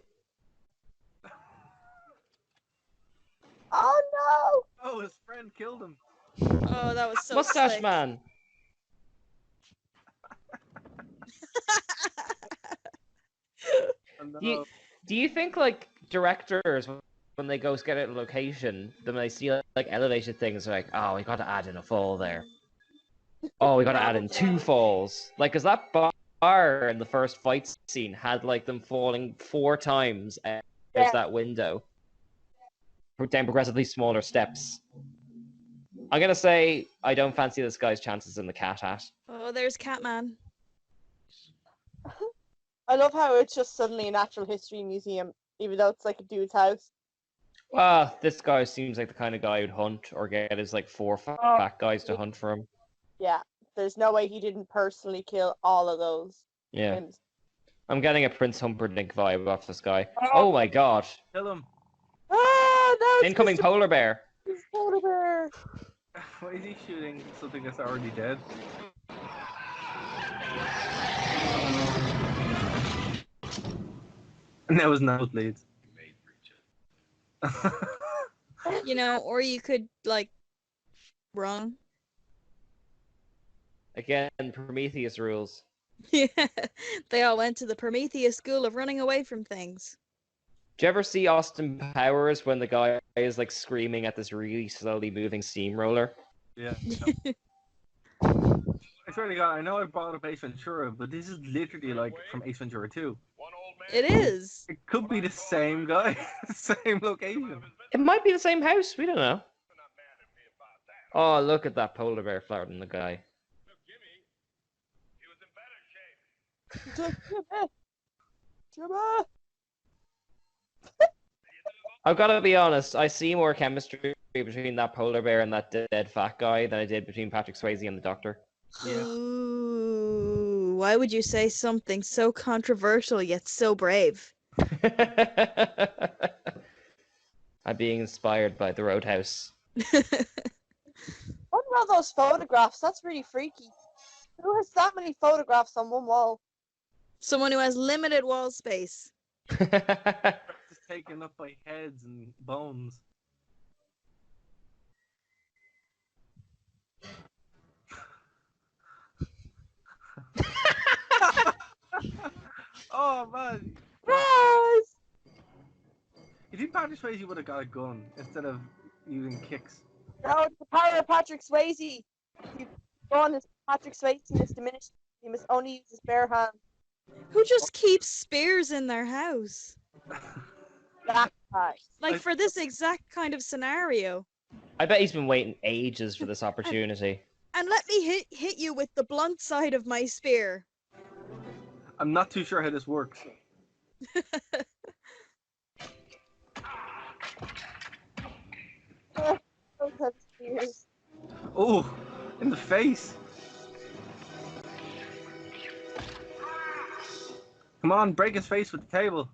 Oh no! Oh, his friend killed him. Oh, that was so Mustache sick. man. Oh, no. Do you think, like, directors, when they go scout out a location, then they see, like, elevated things, like, oh, we gotta add in a fall there. Oh, we gotta add in 2 falls. Like, cause that bar in the first fight scene had, like, them falling 4 times out that window. Down progressively smaller steps. I'm gonna say I don't fancy this guy's chances in the cat hat. Oh, there's Catman. I love how it's just suddenly a natural history museum, even though it's like a dude's house. Well, this guy seems like the kind of guy who'd hunt or get his, like, 4 fat guys to hunt for him. Yeah, there's no way he didn't personally kill all of those. Yeah. Him. I'm getting a Prince Humperdinck vibe off this guy. Oh my god. Kill him. Ah, no! It's Incoming Mr. polar bear. Polar bear. Why is he shooting something that's already dead? And that was nosebleeds. You know, or you could, like, run. Again, Prometheus rules. Yeah, they all went to the Prometheus school of running away from things. Do you ever see Austin Powers when the guy is, like, screaming at this really slowly moving steamroller? Yeah. I swear to God, I know I brought up Ace Ventura, but this is literally like from Ace Ventura 2. It is. It could be the same guy, same location. It might be the same house. We don't know. Oh, look at that polar bear flouting the guy. I've got to be honest. I see more chemistry between that polar bear and that dead fat guy than I did between Patrick Swayze and the Doctor. Yeah. Ooh, why would you say something so controversial yet so brave? I'm being inspired by the Roadhouse. What about those photographs? That's really freaky. Who has that many photographs on one wall? Someone who has limited wall space. Just taken up by heads and bones. Oh man! Yes! You think Patrick Swayze would have got a gun instead of using kicks? No, it's the power of Patrick Swayze. If gun is Patrick Swayze is diminished. He must only use his bare hands. Who just keeps spears in their house? That guy. Like for this exact kind of scenario. I bet he's been waiting ages for this opportunity. And let me hit you with the blunt side of my spear. I'm not too sure how this works. Those have spears. Oh, in the face. Come on, break his face with the table.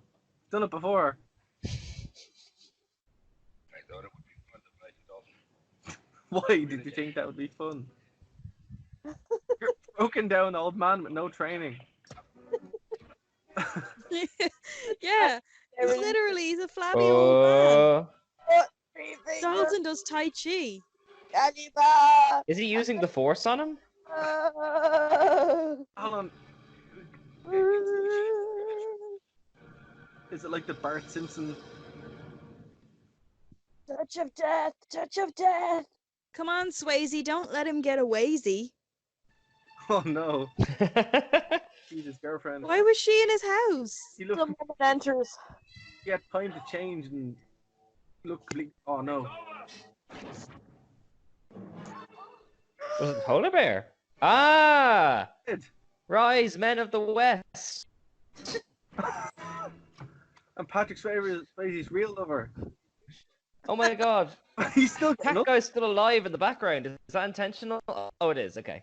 Done it before. I thought it would be fun to play Dolphin. Why did you think that would be fun? You're a broken down old man with no training. Yeah, he's a flabby old man. Dalton does Tai Chi. Is he using the force on him? Hold on. Is it like the Bart Simpson? Touch of death, touch of death. Come on, Swayze, don't let him get a wazy. Oh no. He's his girlfriend. Why was she in his house? He looked. Someone enters. He had time to change and look complete. Oh no. Was it Polar Bear? Ah! It. Rise, men of the West. And Patrick Swayze's real lover. Oh my god. He's still That getting up. guy's still alive in the background. Is that intentional? Oh, it is. Okay.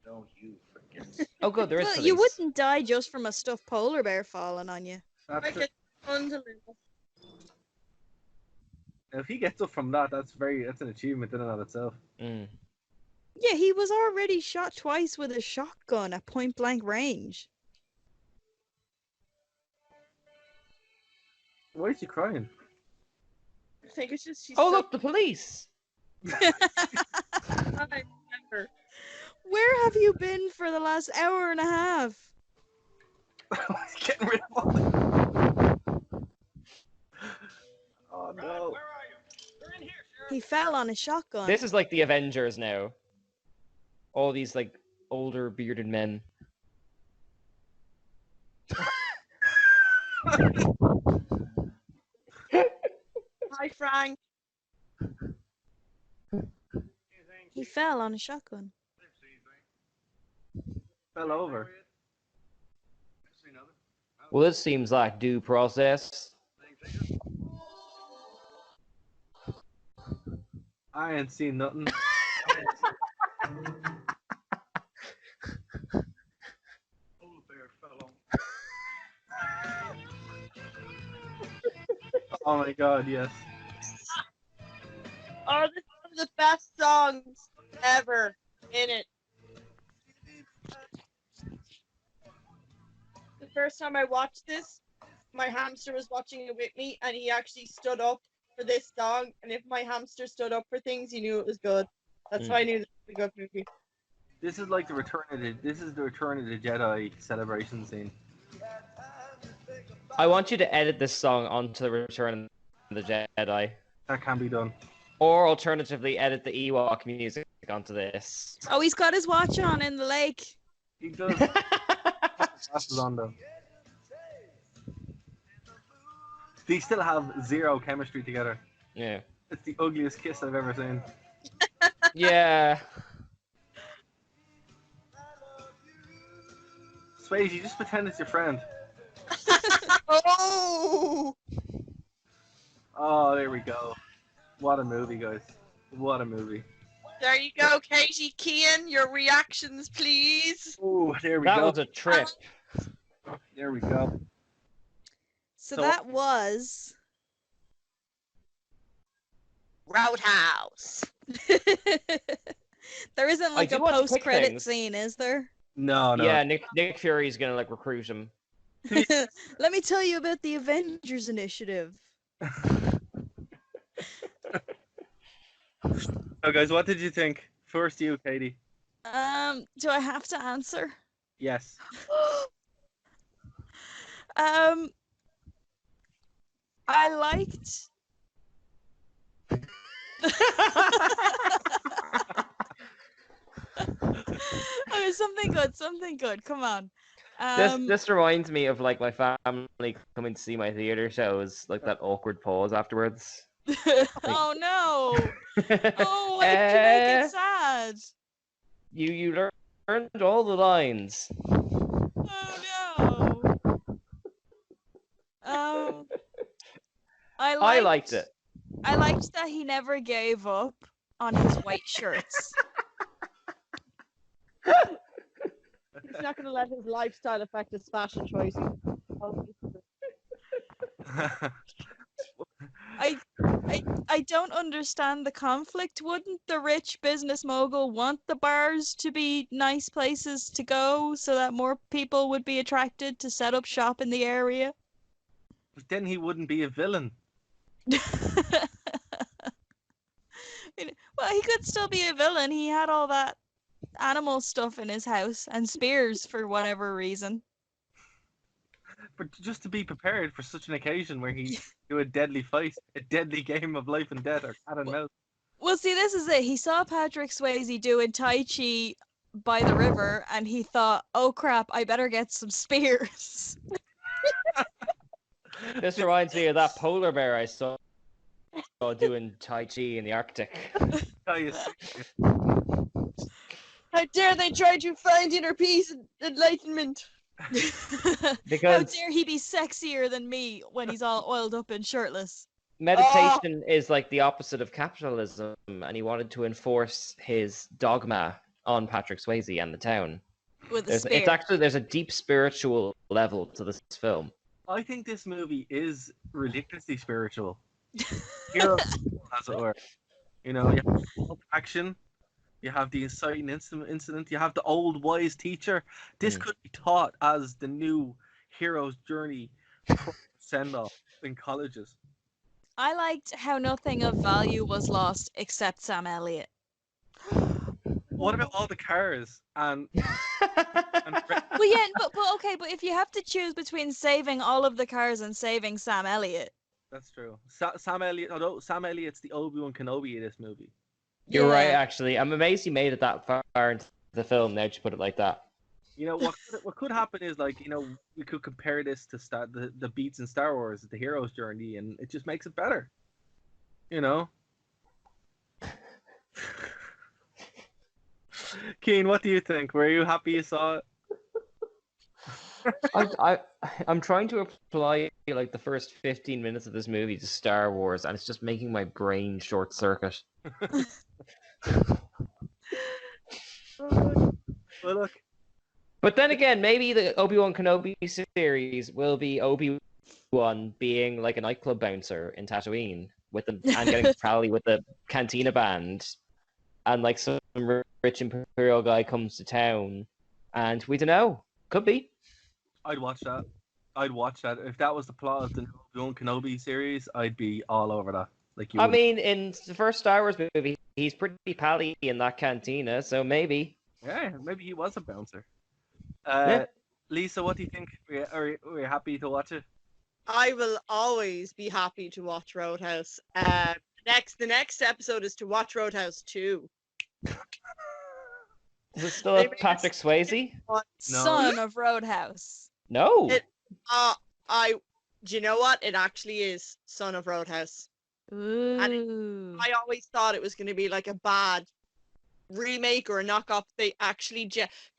Don't you forget. Oh, good. There is Well, police. you wouldn't die just from a stuffed polar bear falling on you. That's Like it. it's unbelievable. If he gets up from that, that's an achievement in and of itself. Mm. Yeah, he was already shot twice with a shotgun at point blank range. Why is he crying? I think it's just she's Oh, so look, the police. I remember. Where have you been for the last hour and a half? He's getting rid of all. Oh no. Where are you? They're in here, Sheriff. He fell on a shotgun. This is like the Avengers now. All these like older bearded men. Hi, Frank. He fell on a shotgun. Fell over. Well, this seems like due process. I ain't seen nothing. Oh my god, yes. Oh, this is one of the best songs ever in it. The first time I watched this, my hamster was watching it with me, and he actually stood up for this song. And if my hamster stood up for things, you knew it was good. That's why I knew this was a good movie. This is like the Return of the Jedi celebration scene. I want you to edit this song onto the Return of the Jedi. That can be done. Or alternatively, edit the Ewok music onto this. Oh, he's got his watch on in the lake. He does. Glasses on though. They still have zero chemistry together. Yeah. It's the ugliest kiss I've ever seen. Yeah. Swayze, just pretend it's your friend. Oh! Oh, there we go. What a movie, guys. What a movie. There you go, Katie Kean. Your reactions, please. Oh, there we That go. was a trip. There we go. So So- that was Roadhouse. There isn't like do a want to pick post-credit things. scene, is there? No, no. Yeah, Nick Fury's gonna like recruit him. Let me tell you about the Avengers Initiative. So, guys, what did you think? First, you, Katie. Do I have to answer? Yes. I liked. Okay, something good. Come on. This reminds me of like my family coming to see my theater shows, like that awkward pause afterwards. Oh no! Oh, why did you make Eh, it sad? you learned all the lines. Oh no! I I liked it. I liked that he never gave up on his white shirts. He's not going to let his lifestyle affect his fashion choices. I don't understand the conflict. Wouldn't the rich business mogul want the bars to be nice places to go so that more people would be attracted to set up shop in the area? But then he wouldn't be a villain. Well, he could still be a villain. He had all that animal stuff in his house and spears for whatever reason. But just to be prepared for such an occasion where he do a deadly fight, a deadly game of life and death or cat and mouse. Well, see, this is it. He saw Patrick Swayze doing Tai Chi by the river and he thought, oh crap, I better get some spears. This reminds me of that polar bear I saw doing Tai Chi in the Arctic. Oh, you How dare they try to find inner peace and enlightenment? How Because dare he be sexier than me when he's all oiled up and shirtless? meditation is like the opposite of capitalism, and he wanted to enforce his dogma on Patrick Swayze and the town. With a It's spear. actually there's a deep spiritual level to this film. I think this movie is ridiculously spiritual. Hero, as it were. You know, you have action, you have the inciting incident, you have the old wise teacher. This could be taught as the new hero's journey send-off in colleges. I liked how nothing of value was lost except Sam Elliott. What about all the cars and Well, yeah, but okay, but if you have to choose between saving all of the cars and saving Sam Elliott, that's true. Sam Elliott, although Sam Elliott's the Obi-Wan Kenobi in this movie. You're right, actually. I'm amazed you made it that far into the film. Now that you put it like that. You know what could happen is, like, you know, we could compare this to the beats in Star Wars, the hero's journey, and it just makes it better. You know. Keen, what do you think? Were you happy you saw it? I'm trying to apply like the first 15 minutes of this movie to Star Wars, and it's just making my brain short circuit. Well, look. But then again, maybe the Obi-Wan Kenobi series will be Obi-Wan being like a nightclub bouncer in Tatooine and getting to rally with the Cantina band, and like some rich Imperial guy comes to town, and we don't know. Could be. I'd watch that. If that was the plot of the Obi-Wan Kenobi series, I'd be all over that. Like you. I mean, in the first Star Wars movie, he's pretty pally in that cantina, so maybe. Yeah, maybe he was a bouncer. Yeah. Lisa, what do you think? Are you happy to watch it? I will always be happy to watch Roadhouse. The next episode is to watch Roadhouse 2. Is it still a Patrick Swayze? Son of Roadhouse. No. Do you know what? It actually is Son of Roadhouse. Ooh. And I always thought it was going to be like a bad remake or a knockoff. They actually,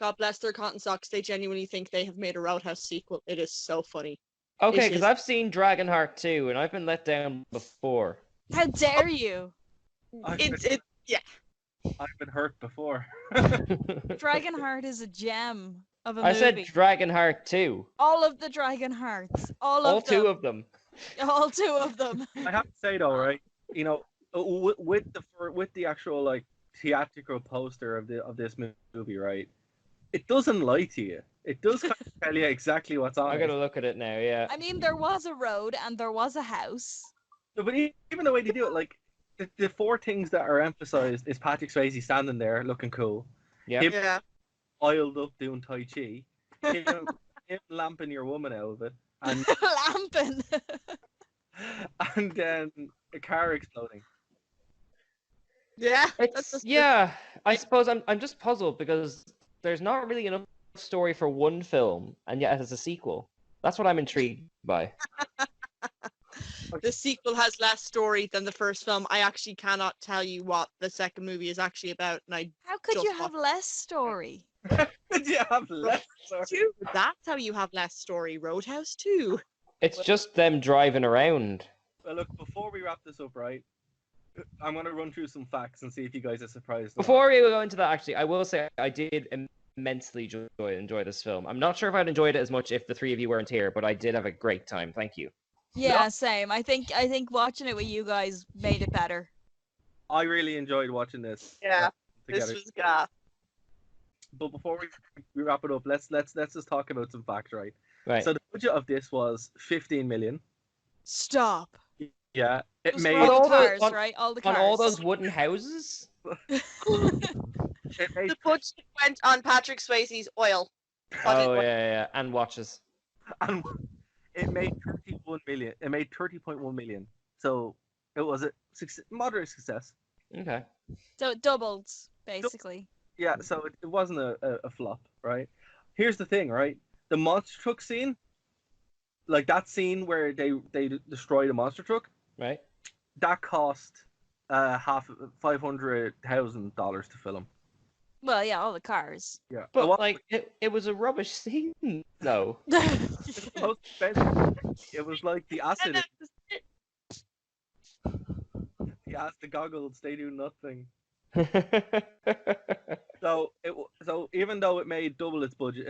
God bless their cotton socks, they genuinely think they have made a Roadhouse sequel. It is so funny. Okay, because I've seen Dragonheart 2, and I've been let down before. How dare you? Yeah. I've been hurt before. Dragonheart is a gem of a movie. I said Dragonheart 2. All of the Dragonhearts. All two of them. All two of them. I have to say though, right? You know, with the actual like theatrical poster of this movie, right? It doesn't lie to you. It does kind of tell you exactly what's on. I gotta look at it now. Yeah. I mean, there was a road and there was a house. No, but even the way they do it, like the four things that are emphasized is Patrick Swayze standing there looking cool. Yeah. Oiled up doing Tai Chi. Him lamping your woman out of it. And Lamping. and then a car exploding. Yeah. I suppose I'm just puzzled because there's not really enough story for one film, and yet it has a sequel. That's what I'm intrigued by. The sequel has less story than the first film. I actually cannot tell you what the second movie is actually about, and I How could just you have less story? Did you have less? Sorry. too. That's how you have less story. Roadhouse too. It's just them driving around. Well, look, before we wrap this up, right, I'm going to run through some facts and see if you guys are surprised. Before we go into that, actually, I will say I did immensely enjoy this film. I'm not sure if I'd enjoyed it as much if the three of you weren't here, but I did have a great time. Thank you. Yeah, same. I think watching it with you guys made it better. I really enjoyed watching this. Yeah, together. this was gas. But before we wrap it up, let's just talk about some facts, right? Right. So the budget of this was 15 million. Stop. Yeah, it It was made for all the all cars, on- right? All the On cars. all those wooden houses? it made The budget went on Patrick Swayze's oil. Oh, yeah, and watches. and it made 31 million. It made 30.1 million. So it was a moderate success. Okay. So it doubled, basically. Yeah, so it wasn't a flop, right? Here's the thing, right? The monster truck scene, like that scene where they destroy the monster truck, Right. that cost $500,000 to film. Well, yeah, all the cars. Yeah, But, Well, like, it was a rubbish scene, though. it's the most expensive. It was like the acid. The goggles, they do nothing. So even though it made double its budget,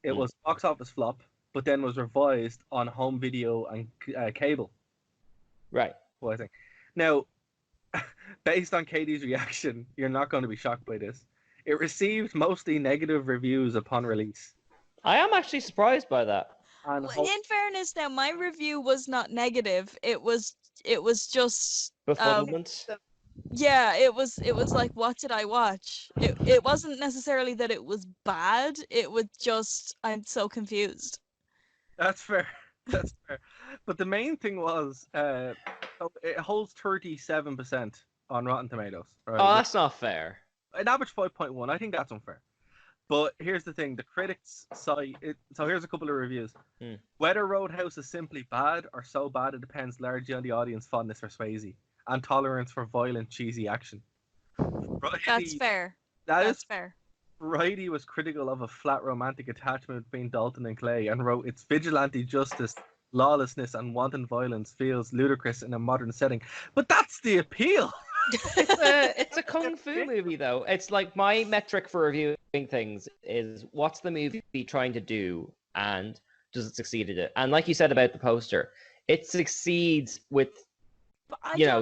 it was box office flop, but then was revised on home video and cable. Right. Well, I think. Now, based on Katie's reaction, you're not going to be shocked by this. It received mostly negative reviews upon release. I am actually surprised by that. And In fairness, now my review was not negative. It was just Befuddlement. yeah. It was like, what did I watch? It wasn't necessarily that it was bad. It was just, I'm so confused. That's fair. That's fair. But the main thing was, it holds 37% on Rotten Tomatoes. Right? Oh, that's not fair. An average 5.1. I think that's unfair. But here's the thing: the critics cite it. So here's a couple of reviews. Whether Roadhouse is simply bad or so bad, it depends largely on the audience fondness for Swayze and tolerance for violent, cheesy action. That's fair. That's fair. Variety was critical of a flat romantic attachment between Dalton and Clay and wrote, "Its vigilante justice, lawlessness, and wanton violence feels ludicrous in a modern setting." But that's the appeal. It's a kung fu movie, though. It's like my metric for reviewing things is what's the movie trying to do and does it succeed at it? And like you said about the poster, it succeeds with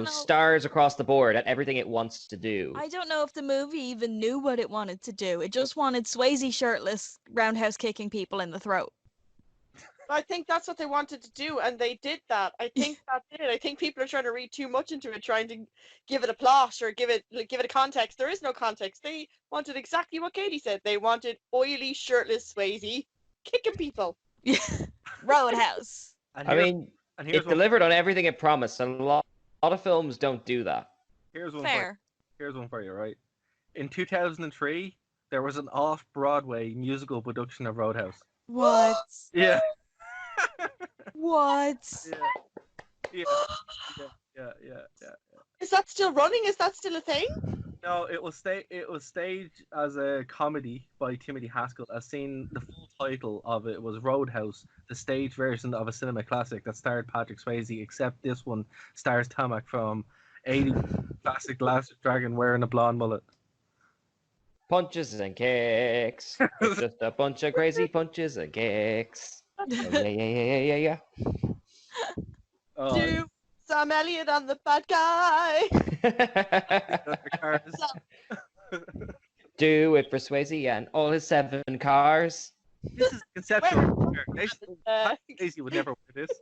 stars across the board at everything it wants to do. I don't know if the movie even knew what it wanted to do. It just wanted Swayze shirtless, roundhouse kicking people in the throat. I think that's what they wanted to do, and they did that. I think that's it. I think people are trying to read too much into it, trying to give it a plot or give it a context. There is no context. They wanted exactly what Katie said. They wanted oily, shirtless Swayze kicking people. Roadhouse. It delivered on everything it promised, and a lot of films don't do that. Here's one. Fair. Here's one for you, right? In 2003, there was an off-Broadway musical production of Roadhouse. What? Yeah. What? Yeah. Is that still running? Is that still a thing? No, it was staged as a comedy by Timothy Haskell. As seen, the full title of it was Roadhouse, the stage version of a cinema classic that starred Patrick Swayze, except this one stars Tamak from 80s classic Last Dragon wearing a blonde mullet. Punches and kicks. It's just a bunch of crazy punches and kicks. Oh, yeah. Do Sam Elliott on the bad guy. Do it for Swayze and all his 7 cars. This is conceptual. Daisy would never wear this.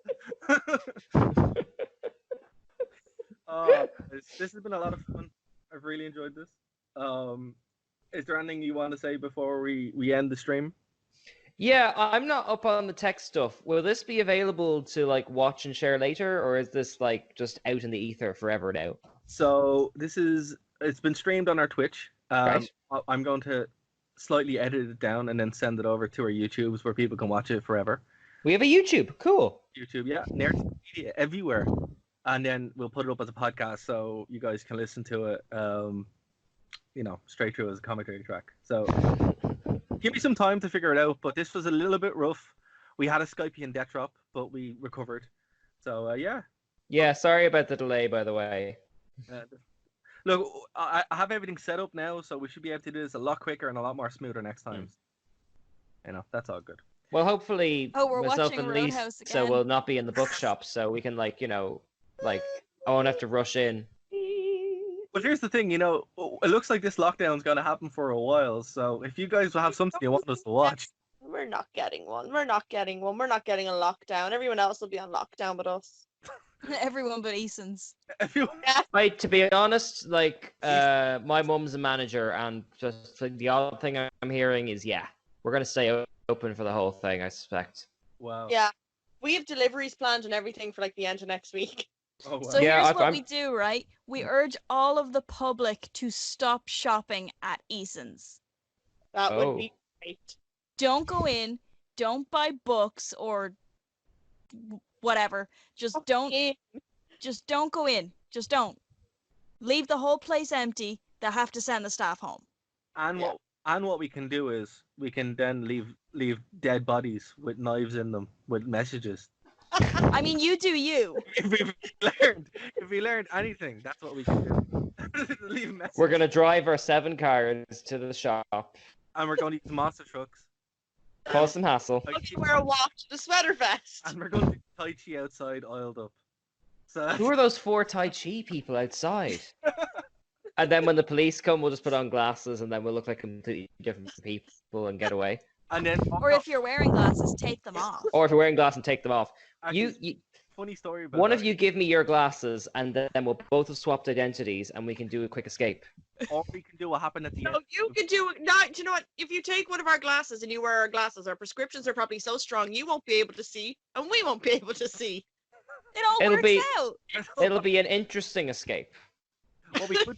This has been a lot of fun. I've really enjoyed this. Is there anything you want to say before we end the stream? Yeah, I'm not up on the tech stuff. Will this be available to like watch and share later, or is this like just out in the ether forever now? So it's been streamed on our Twitch. Right. I'm going to slightly edit it down and then send it over to our YouTubes where people can watch it forever. We have a YouTube. Cool. YouTube, yeah, Nerdtoknowmedia everywhere, and then we'll put it up as a podcast so you guys can listen to it. Straight through as a commentary track. So give me some time to figure it out. But this was a little bit rough. We had a Skypean death drop, but we recovered. So yeah. Yeah, sorry about the delay, by the way. Look, I have everything set up now, so we should be able to do this a lot quicker and a lot more smoother next time. That's all good. Well, hopefully, we're myself watching and Roadhouse Lisa again. will not be in the bookshop, so we can, I won't have to rush in. But here's the thing, it looks like this lockdown's going to happen for a while, so if you guys will have something you want us to watch. We're not getting one. We're not getting one. We're not getting a lockdown. Everyone else will be on lockdown but us. Everyone but Eason's. To be honest, my mum's a manager, and just the odd thing I'm hearing is, we're going to stay open for the whole thing, I suspect. Wow. Yeah. We have deliveries planned and everything for the end of next week. Oh, wow. So here's what we do, right? We urge all of the public to stop shopping at Eason's. That would be great. Don't go in. Don't buy books or whatever. Just don't go in. Just don't. Leave the whole place empty. They'll have to send the staff home. And what we can do is we can then leave dead bodies with knives in them with messages. I mean, you do you. If we learned anything, that's what we can do. Leave messages. We're going to drive our 7 cars to the shop. And we're going to use monster trucks. Cause some hassle. Wear a watch and a sweater vest. And we're going to do Tai Chi outside, oiled up. So who are those 4 Tai Chi people outside? And then when the police come, we'll just put on glasses, and then we'll look like completely different people and get away. And then, or if you're wearing glasses, take them off. Or if you're wearing glasses, take them off. Actually, funny story about one of you give me your glasses, and then we'll both have swapped identities, and we can do a quick escape. Or we can do what happened at the end. No, you can do it. Do you know what? If you take one of our glasses and you wear our glasses, our prescriptions are probably so strong you won't be able to see, and we won't be able to see. It all works out. It'll be an interesting escape. What we could,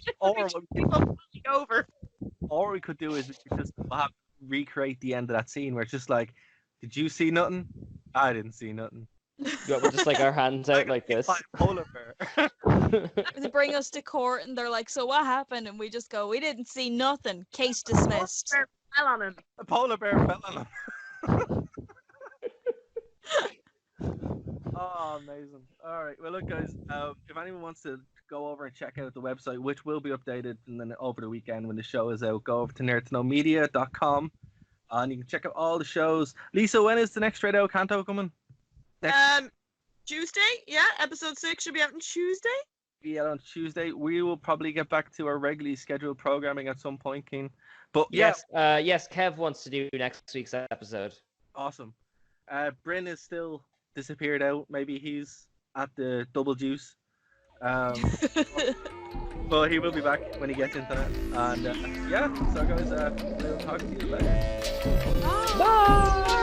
or we could do is we could just recreate the end of that scene where it's just like, did you see nothing? I didn't see nothing. We're just our hands out like this. Polar bear. They bring us to court and they're like, so what happened? And we just go, we didn't see nothing. Case dismissed. Fell on him. A polar bear fell on him. Oh, amazing. All right. Well, look, guys, if anyone wants to go over and check out the website, which will be updated and then over the weekend when the show is out, go over to nerdtoknowmedia.com and you can check out all the shows. Lisa, when is the next Straight Out Canto coming? Tuesday. Yeah, episode 6 should be out on Tuesday. Yeah, on Tuesday. We will probably get back to our regularly scheduled programming at some point, Keen. But yes, Kev wants to do next week's episode. Awesome. Bryn is still disappeared out. Maybe he's at the double juice. But he will be back when he gets into it. And so guys, we'll talk to you later. Bye.